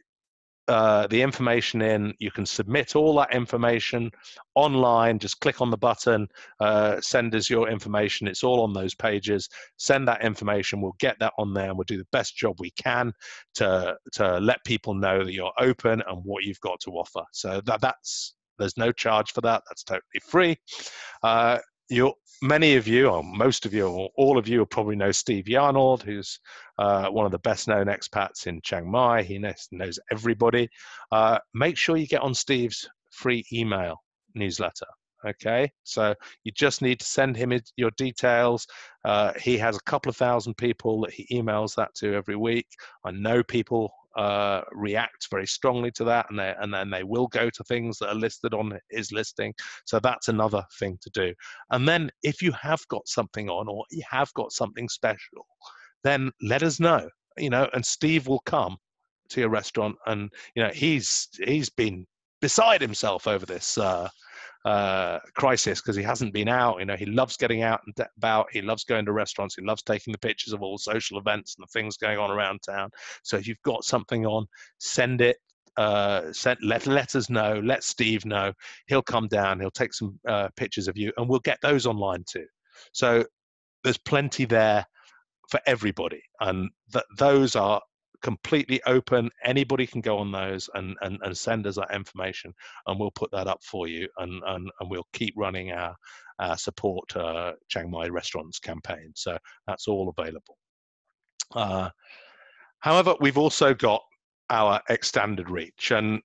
the information in. You can submit all that information online. Just click on the button, send us your information. It's all on those pages. Send that information. We'll get that on there, and we'll do the best job we can to let people know that you're open and what you've got to offer. So there's no charge for that. That's totally free. Many of you, or most of you, or all of you will probably know Steve Yarnold, who's one of the best-known expats in Chiang Mai. He knows everybody. Make sure you get on Steve's free email newsletter. Okay, so you just need to send him your details. He has a couple of thousand people that he emails that to every week. I know people react very strongly to that, and then they will go to things that are listed on his listing. So that's another thing to do. And then if you have got something on, or you have got something special, then let us know. And Steve will come to your restaurant, and he's been beside himself over this crisis, because he hasn't been out. He loves getting out and about. He loves going to restaurants. He loves taking the pictures of all social events and the things going on around town. So if you've got something on, send it. Let us know. Let Steve know. He'll come down. He'll take some pictures of you, and we'll get those online too. So there's plenty there for everybody, and those are completely open. Anybody can go on those and send us that information, and we'll put that up for you, and we'll keep running our support Chiang Mai Restaurants campaign. So that's all available. However, we've also got our extended reach, and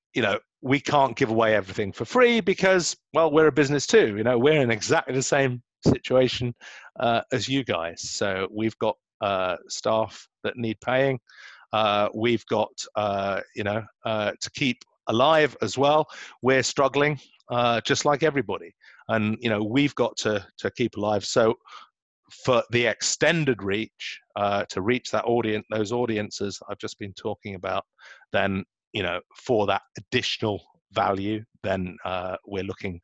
we can't give away everything for free, because, well, we're a business too. We're in exactly the same situation as you guys. So we've got staff that need paying. We've got to keep alive as well. We're struggling just like everybody, and we've got to keep alive. So for the extended reach, to reach that audience, those audiences I've just been talking about, then for that additional value, then we're looking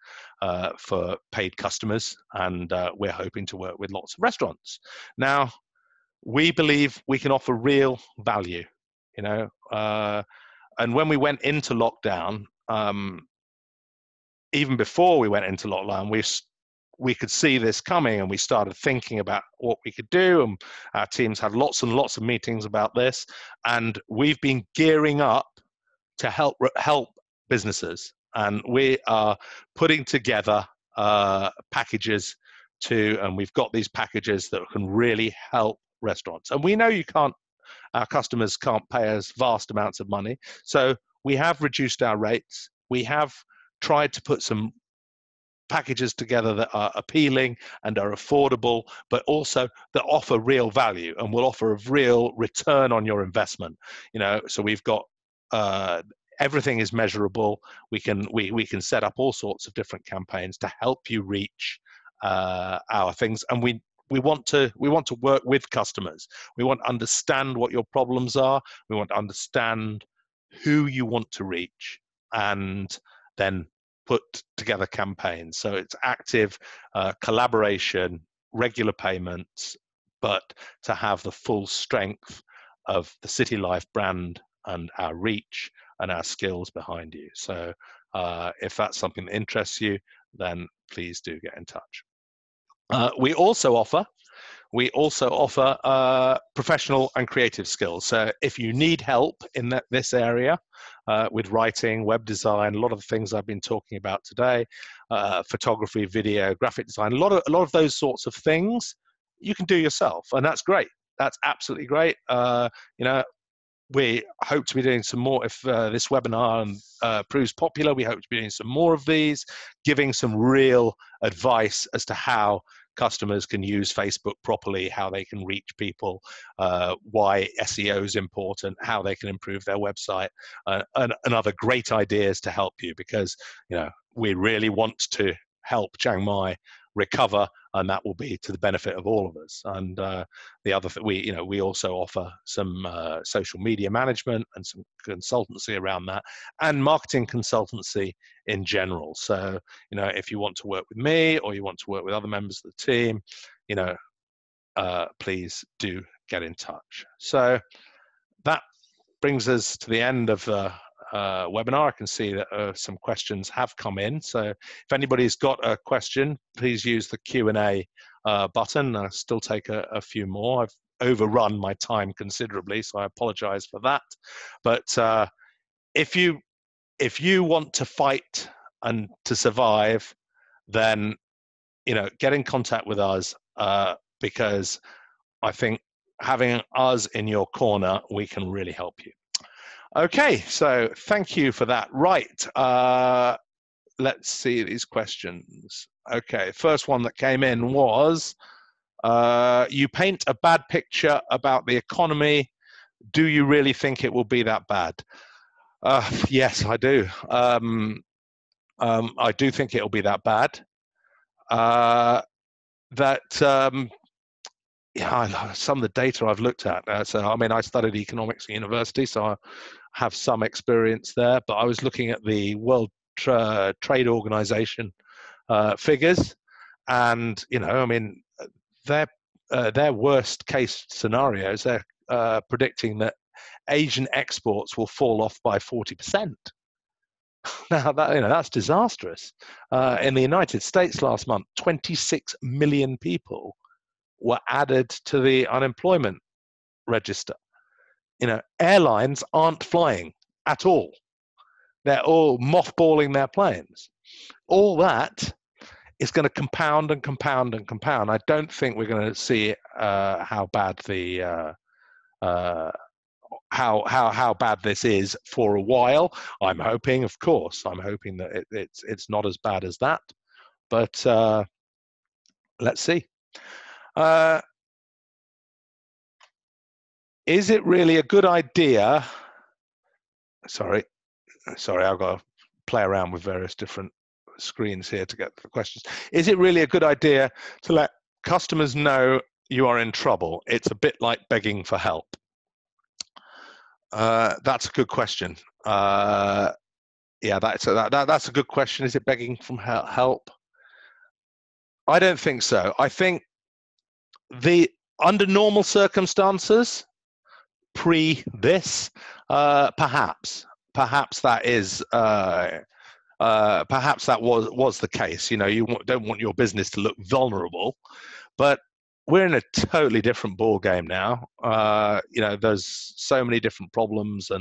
for paid customers, and we're hoping to work with lots of restaurants. Now, we believe we can offer real value, and when we went into lockdown, even before we went into lockdown, we could see this coming, and we started thinking about what we could do, and our teams had lots and lots of meetings about this, and we've been gearing up to help businesses, and we are putting together packages and we've got these packages that can really help restaurants. And we know our customers can't pay us vast amounts of money, so we have reduced our rates. We have tried to put some packages together that are appealing and are affordable, but also that offer real value and will offer a real return on your investment. So we've got everything is measurable. We can set up all sorts of different campaigns to help you reach our things, and we want to work with customers. We want to understand what your problems are. We want to understand who you want to reach, and then put together campaigns. So it's active collaboration, regular payments, but to have the full strength of the Citylife brand and our reach and our skills behind you. So if that's something that interests you, then please do get in touch. We also offer professional and creative skills. So if you need help in this area with writing, web design, a lot of the things I've been talking about today, photography, video, graphic design, a lot of those sorts of things you can do yourself, and that's great. That's absolutely great. We hope to be doing some more if this webinar proves popular. We hope to be doing some more of these, giving some real advice as to how customers can use Facebook properly, how they can reach people, why SEO is important, how they can improve their website, and other great ideas to help you, because we really want to help Chiang Mai recover, and that will be to the benefit of all of us. And the other thing, we also offer some social media management and some consultancy around that, and marketing consultancy in general. So if you want to work with me, or you want to work with other members of the team, please do get in touch. So that brings us to the end of the webinar. I can see that some questions have come in. So if anybody's got a question, please use the Q&A button. I'll still take a few more. I've overrun my time considerably, so I apologize for that. But if you want to fight and to survive, then get in contact with us, because I think having us in your corner, we can really help you. Okay, so thank you for that. Right, let's see these questions. Okay, first one that came in was, you paint a bad picture about the economy. Do you really think it will be that bad? Yes, I do. I do think it'll be that bad. Some of the data I've looked at. I studied economics at university, so I have some experience there. But I was looking at the World Trade Organization figures, and their worst case scenarios. They're predicting that Asian exports will fall off by 40%. Now that's disastrous. In the United States last month, 26 million people were added to the unemployment register. Airlines aren't flying at all. They're all mothballing their planes. All that is going to compound and compound and compound. I don't think we're going to see how bad the how bad this is for a while. I'm hoping, of course, that it's not as bad as that. But let's see. Is it really a good idea? Sorry, I've got to play around with various different screens here to get the questions. Is it really a good idea to let customers know you are in trouble? It's a bit like begging for help. That's a good question. Yeah, that's a good question. Is it begging for help? I don't think so. I think under normal circumstances, pre this, perhaps that is perhaps that was the case. You don't want your business to look vulnerable, but we're in a totally different ball game now. There's so many different problems,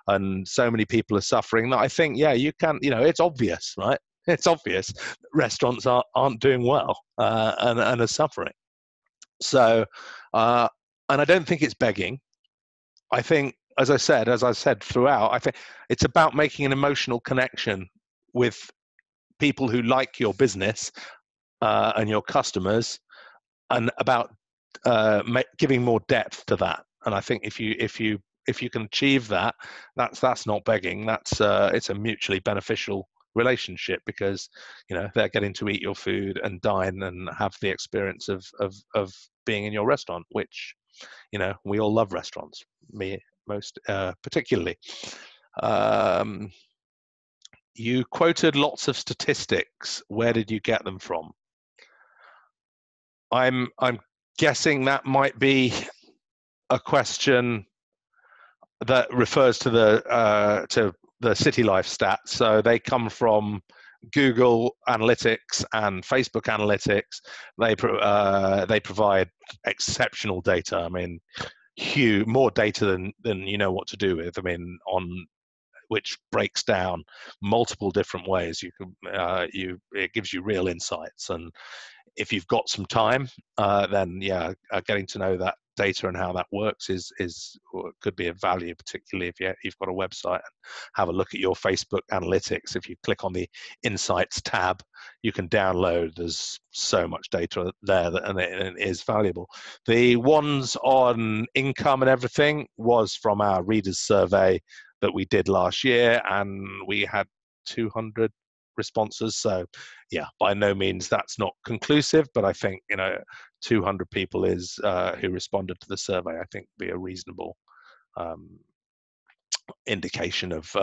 and so many people are suffering that I think, you can. It's obvious, right? It's obvious that restaurants aren't doing well and are suffering. So, and I don't think it's begging. I think, as I said throughout, I think it's about making an emotional connection with people who like your business and your customers, and about giving more depth to that. And I think if you can achieve that, that's not begging. It's a mutually beneficial relationship, because they're getting to eat your food and dine and have the experience of being in your restaurant, which we all love restaurants, me most particularly. You quoted lots of statistics. Where did you get them from? I'm guessing that might be a question that refers to the Citylife stats. So they come from Google Analytics and Facebook Analytics. They provide exceptional data. I mean, more data than you know what to do with. I mean, on which breaks down multiple different ways. It gives you real insights. And if you've got some time, then getting to know data and how that works could be of value, particularly if you've got a website. Have a look at your Facebook analytics. If you click on the Insights tab, you can download. There's so much data there and it is valuable. The ones on income and everything was from our readers survey that we did last year, and we had 200 responses. So yeah, by no means that's not conclusive, but I think 200 people is who responded to the survey, I think be a reasonable indication of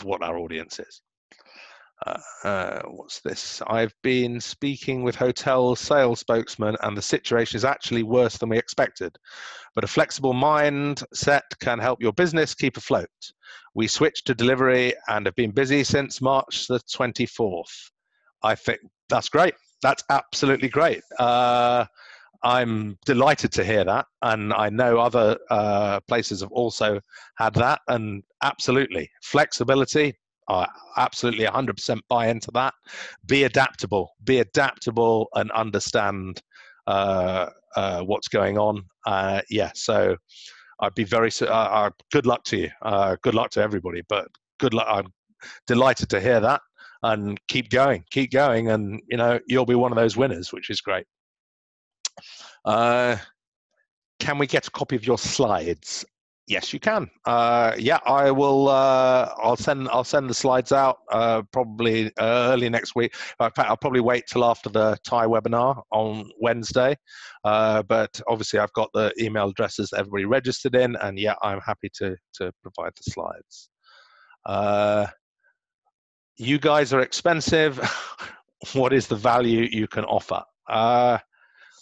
what our audience is. What's this? I've been speaking with hotel sales spokesmen, and the situation is actually worse than we expected. But a flexible mindset can help your business keep afloat. We switched to delivery and have been busy since March the 24th. I think that's great. That's absolutely great. I'm delighted to hear that, and I know other places have also had that, and absolutely flexibility. Absolutely 100% buy into that. Be adaptable, and understand what's going on. So I'd be very good luck to you. Good luck to everybody, but good luck. I'm delighted to hear that, and keep going, and you'll be one of those winners, which is great. Can we get a copy of your slides? Yes, you can. Yeah, I will. I'll send the slides out probably early next week. In fact, I'll probably wait till after the Thai webinar on Wednesday. But obviously, I've got the email addresses that everybody registered in, and yeah, I'm happy to provide the slides. You guys are expensive. What is the value you can offer?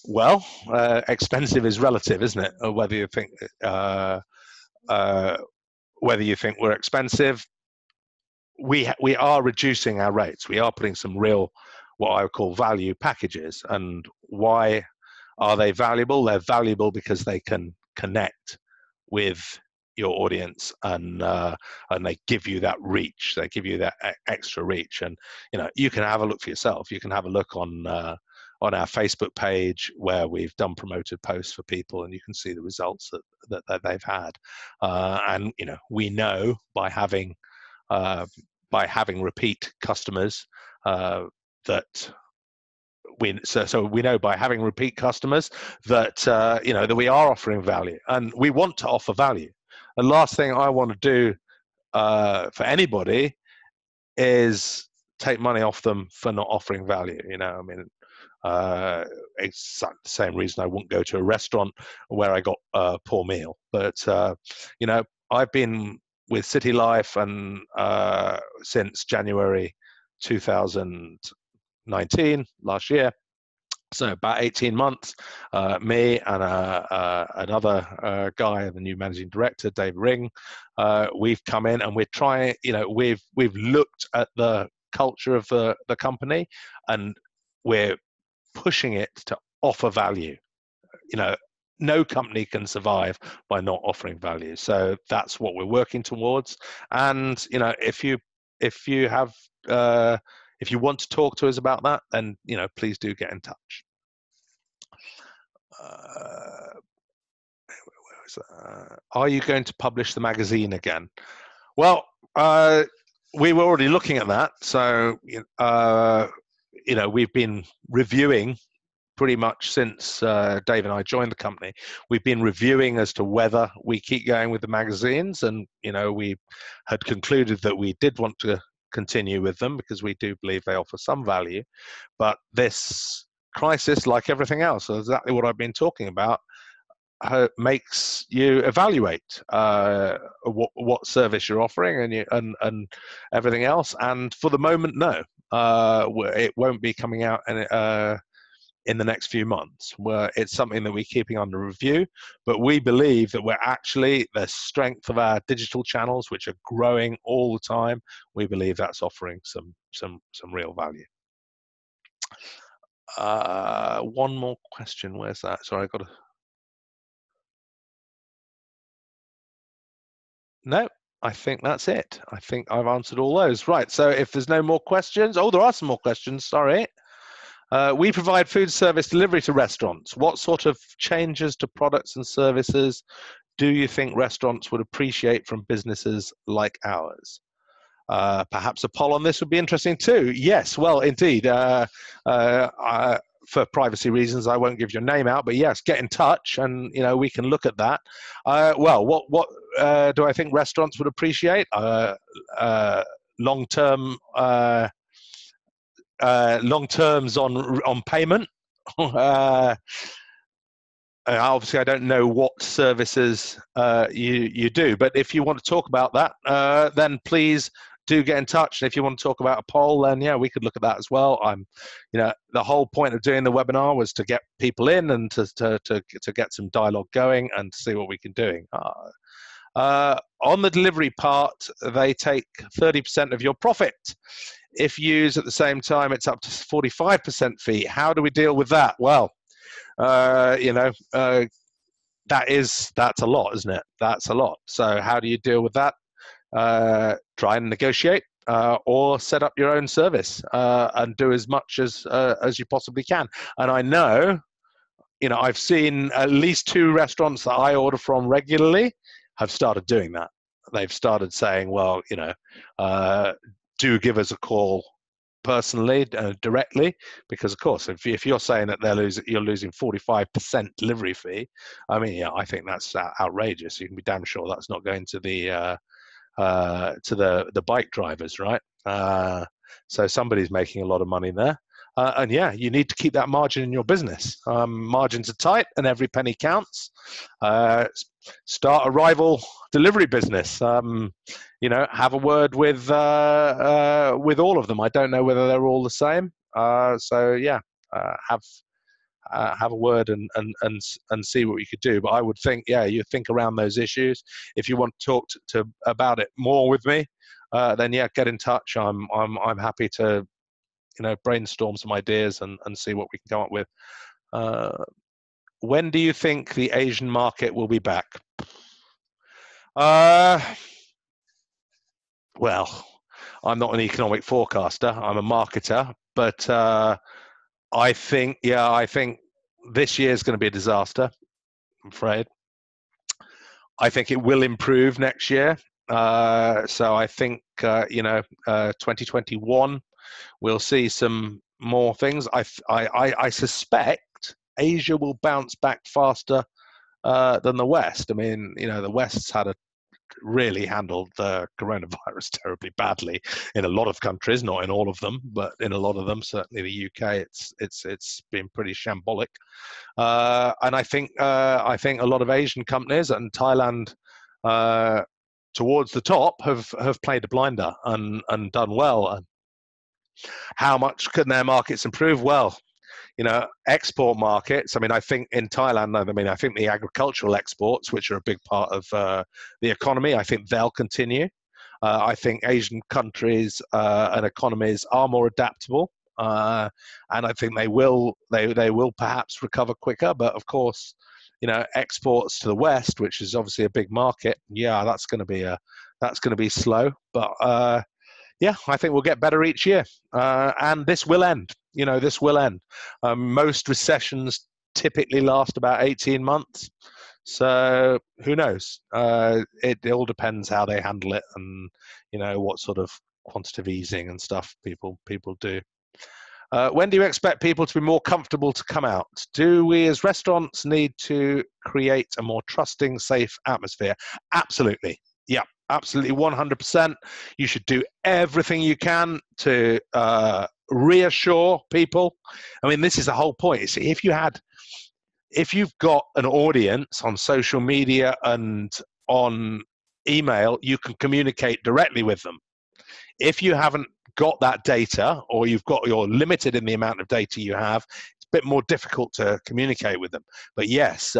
Well, expensive is relative, isn't it? Whether you think we're expensive, we are reducing our rates. We are putting some real, what I would call value packages. And why are they valuable? They're valuable because they can connect with your audience, and they give you that reach. They give you that extra reach, and you can have a look for yourself. You can have a look on our Facebook page where we've done promoted posts for people, and you can see the results that they've had. And we know by having repeat customers that we know by having repeat customers that that we are offering value, and we want to offer value. The last thing I want to do for anybody is take money off them for not offering value. It's the same reason I wouldn't go to a restaurant where I got a poor meal. But I've been with Citylife and since January 2019, last year. So about 18 months, me and another guy, the new managing director, Dave Ring, we've come in and we're trying. We've looked at the culture of the company, and we're pushing it to offer value. No company can survive by not offering value. So that's what we're working towards. And if you want to talk to us about that, then please do get in touch. Are you going to publish the magazine again? Well, we were already looking at that. So we've been reviewing pretty much since Dave and I joined the company. We've been reviewing as to whether we keep going with the magazines, and we had concluded that we did want to continue with them because we do believe they offer some value. But this crisis, like everything else, exactly what I've been talking about, makes you evaluate what service you're offering and everything else. And for the moment, no, it won't be coming out in the next few months. Where it's something that we're keeping under review, but we believe that we're actually the strength of our digital channels, which are growing all the time. We believe that's offering some real value. One more question. Where's that? Sorry, I got to. No, I think that's it. I think I've answered all those. Right. So if there's no more questions, there are some more questions. Sorry. We provide food service delivery to restaurants. What sort of changes to products and services do you think restaurants would appreciate from businesses like ours? Perhaps a poll on this would be interesting too. Yes, well, indeed. For privacy reasons, I won't give your name out, but yes, get in touch, and we can look at that. Well, what do I think restaurants would appreciate? Long term, long terms on payment. Obviously, I don't know what services you do, but if you want to talk about that, then please do get in touch. And if you want to talk about a poll, then yeah, we could look at that as well. The whole point of doing the webinar was to get people in and to get some dialogue going and to see what we can do. On the delivery part, they take 30% of your profit. If used at the same time, it's up to 45% fee. How do we deal with that? Well, that's a lot, isn't it? That's a lot. So how do you deal with that? Try and negotiate, or set up your own service, and do as much as you possibly can. And I know, I've seen at least 2 restaurants that I order from regularly have started doing that. They've started saying, well, do give us a call personally, directly, because of course, if you're saying that you're losing 45% delivery fee, I mean, yeah, I think that's outrageous. You can be damn sure that's not going to the bike drivers, right? So somebody's making a lot of money there. And yeah, you need to keep that margin in your business. Margins are tight and every penny counts. Start a rival delivery business. Have a word with all of them. I don't know whether they're all the same. So yeah, have a word and see what you could do. But I would think, yeah, you think around those issues. If you want to talk about it more with me, then yeah, get in touch. I'm happy to brainstorm some ideas and see what we can come up with. When do you think the Asian market will be back? Well, I'm not an economic forecaster. I'm a marketer, but I think this year is going to be a disaster, I'm afraid. I think it will improve next year. So I think 2021 we'll see some more things. I suspect Asia will bounce back faster than the West. I mean, the West's really handled the coronavirus terribly badly in a lot of countries, not in all of them, but in a lot of them. Certainly the UK, it's been pretty shambolic. And I think a lot of Asian companies, and Thailand towards the top, have played a blinder and done well. How much can their markets improve? Well, export markets. I mean, I think in Thailand, I think the agricultural exports, which are a big part of the economy, I think they'll continue. I think Asian countries and economies are more adaptable, and I think they will perhaps recover quicker. But of course, exports to the West, which is obviously a big market, yeah, that's going to be slow. But yeah, I think we'll get better each year, and this will end. This will end. Most recessions typically last about 18 months. So who knows? It all depends how they handle it, and what sort of quantitative easing and stuff people do. When do you expect people to be more comfortable to come out? Do we as restaurants need to create a more trusting, safe atmosphere? Absolutely. Yeah, absolutely, 100%. You should do everything you can to reassure people. I mean, this is the whole point. See, if you've got an audience on social media and on email, you can communicate directly with them. If you haven't got that data, or you're limited in the amount of data you have, it's a bit more difficult to communicate with them. But yes,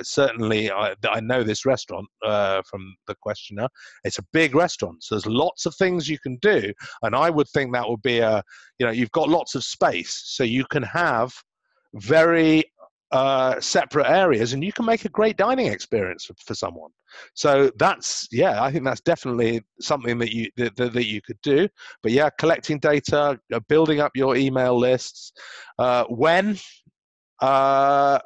certainly I know this restaurant from the questioner. It's a big restaurant, so there's lots of things you can do, and I would think that would be you've got lots of space, so you can have very separate areas, and you can make a great dining experience for someone. So that's, yeah, I think that's definitely something that that you could do. But yeah, collecting data, building up your email lists. When I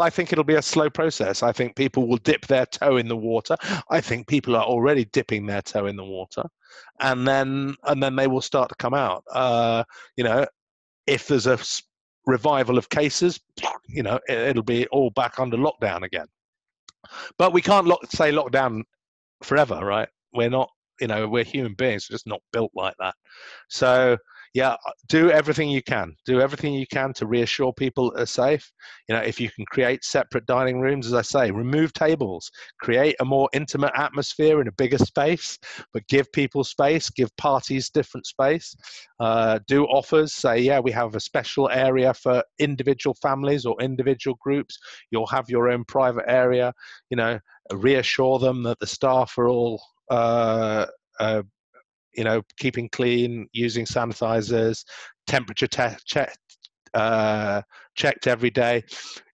think it'll be a slow process. I think people will dip their toe in the water. I think people are already dipping their toe in the water, and then they will start to come out. You know, if there's a revival of cases, you know, it'll be all back under lockdown again. But we can't say lockdown forever, right? We're not, you know, we're human beings, we're just not built like that. So yeah, do everything you can. Do everything you can to reassure people are safe. You know, if you can create separate dining rooms, as I say, remove tables, create a more intimate atmosphere in a bigger space, but give people space, give parties different space. Do offers, say, yeah, we have a special area for individual families or individual groups. You'll have your own private area. You know, reassure them that the staff are all you know, keeping clean, using sanitizers, temperature checked every day.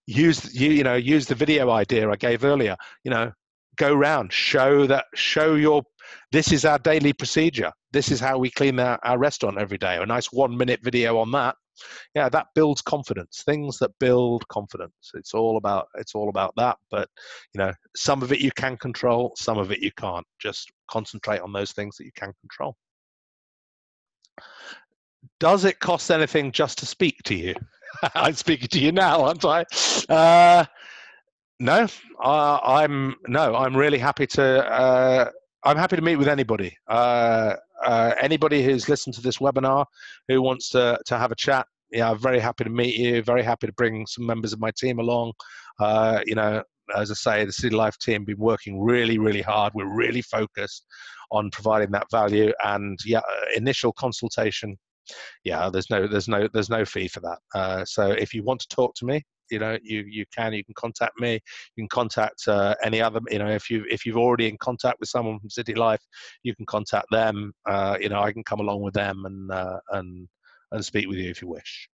Use the video idea I gave earlier. You know, go round, show your, this is our daily procedure. This is how we clean our restaurant every day. A nice 1-minute video on that. Yeah, that builds confidence. Things that build confidence. It's all about that. But you know, some of it you can control, some of it you can't. Just concentrate on those things that you can control. Does it cost anything just to speak to you? I'm speaking to you now, aren't I? No, I'm really happy to. I'm happy to meet with anybody. Anybody who's listened to this webinar who wants to have a chat. Yeah, I'm very happy to meet you. Very happy to bring some members of my team along. You know, as I say, the Citylife team been working really, really hard. We're really focused on providing that value. And yeah, initial consultation. Yeah, there's no fee for that. So if you want to talk to me, you know, you can contact me. You can contact any other, you know, if you've already in contact with someone from Citylife, you can contact them. You know, I can come along with them and speak with you if you wish.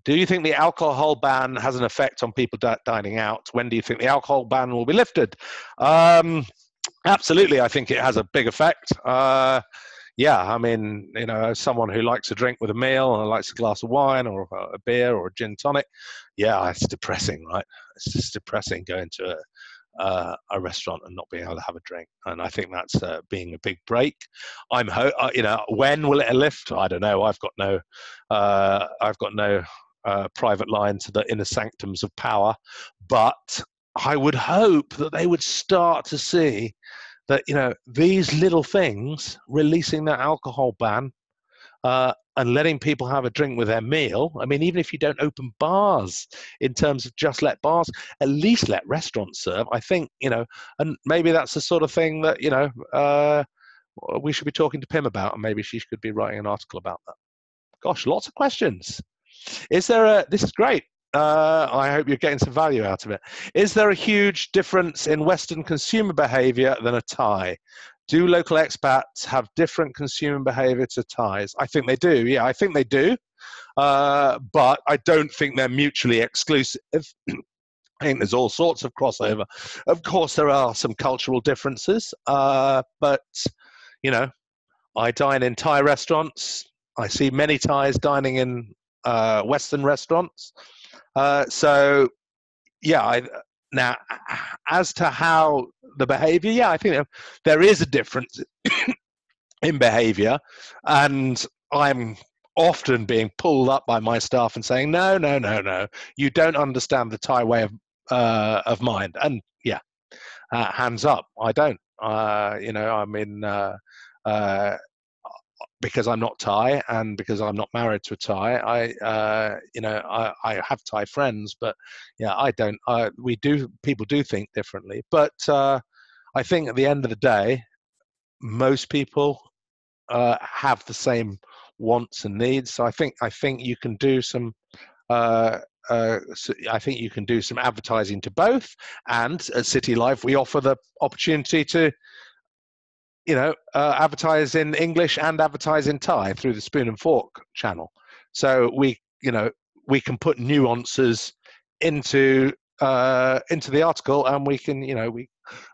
Do you think the alcohol ban has an effect on people dining out? When do you think the alcohol ban will be lifted? Absolutely, I think it has a big effect. Yeah, I mean, you know, as someone who likes a drink with a meal and likes a glass of wine or a beer or a gin tonic, yeah, it's depressing, right? It's just depressing going to a restaurant and not being able to have a drink. And I think that's being a big break. You know, when will it lift? I don't know. I've got no private line to the inner sanctums of power, but I would hope that they would start to see that, you know, these little things, releasing that alcohol ban and letting people have a drink with their meal. I mean, even if you don't open bars in terms of just let bars, at least let restaurants serve. I think, you know, and maybe that's the sort of thing that, you know, we should be talking to Pim about, and maybe she could be writing an article about that. Gosh, lots of questions. This is great. I hope you're getting some value out of it. Is there a huge difference in Western consumer behavior than a Thai? Do local expats have different consumer behavior to Thais? I think they do. Yeah, I think they do. But I don't think they're mutually exclusive. I think there's all sorts of crossover. Of course, there are some cultural differences. But, you know, I dine in Thai restaurants. I see many Thais dining in Western restaurants. So, yeah, now, as to how the behavior, yeah, I think there is a difference in behavior, and I'm often being pulled up by my staff and saying, no, you don't understand the Thai way of mind. And yeah, hands up, I don't. You know, I mean, because I'm not Thai and because I'm not married to a Thai, you know, I have Thai friends, but yeah, I don't. People do think differently, but I think at the end of the day, most people have the same wants and needs. So I think you can do some. So I think you can do some advertising to both, and at Citylife we offer the opportunity to, you know, advertise in English and advertise in Thai through the Spoon and Fork channel. So we can put nuances into the article, and we can,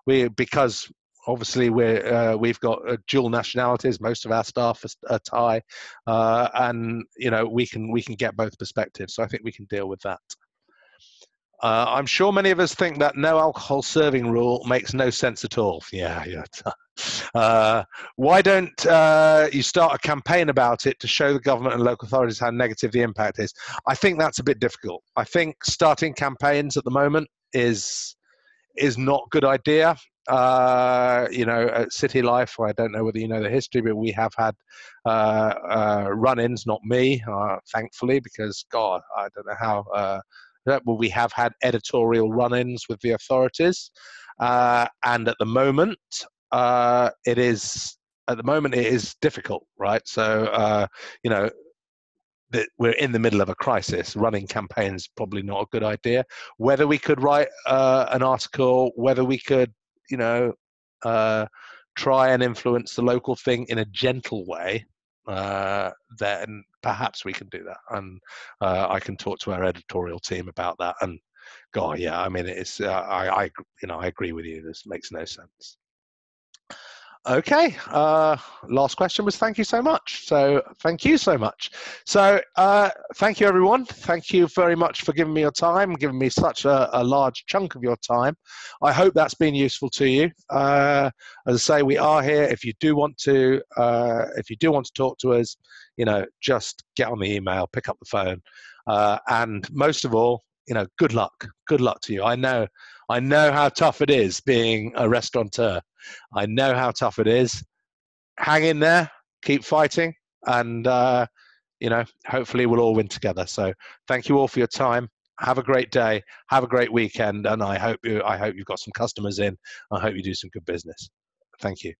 we because obviously we've got dual nationalities. Most of our staff are Thai, and we can get both perspectives. So I think we can deal with that. I'm sure many of us think that no alcohol serving rule makes no sense at all. Yeah. Why don't you start a campaign about it to show the government and local authorities how negative the impact is? I think that's a bit difficult. I think starting campaigns at the moment is not a good idea. At Citylife, I don't know whether you know the history, but we have had run-ins, not me, thankfully, because God, I don't know how. Well, we have had editorial run-ins with the authorities, and at the moment, it is difficult, right? So that we're in the middle of a crisis. Running campaigns probably not a good idea. Whether we could write an article, whether we could, try and influence the local thing in a gentle way, then perhaps we can do that. And I can talk to our editorial team about that. And God, yeah, I mean, it's I agree with you. This makes no sense. Okay, last question was thank you so much. So thank you so much. So thank you, everyone. Thank you very much for giving me your time, giving me such a large chunk of your time. I hope that's been useful to you. As I say, we are here. If you do want to talk to us, just get on the email, pick up the phone, and most of all, good luck. Good luck to you. I know how tough it is being a restaurateur. I know how tough it is. Hang in there, keep fighting, and hopefully we'll all win together. So thank you all for your time. Have a great day. Have a great weekend, and I hope you've got some customers in. I hope you do some good business. Thank you.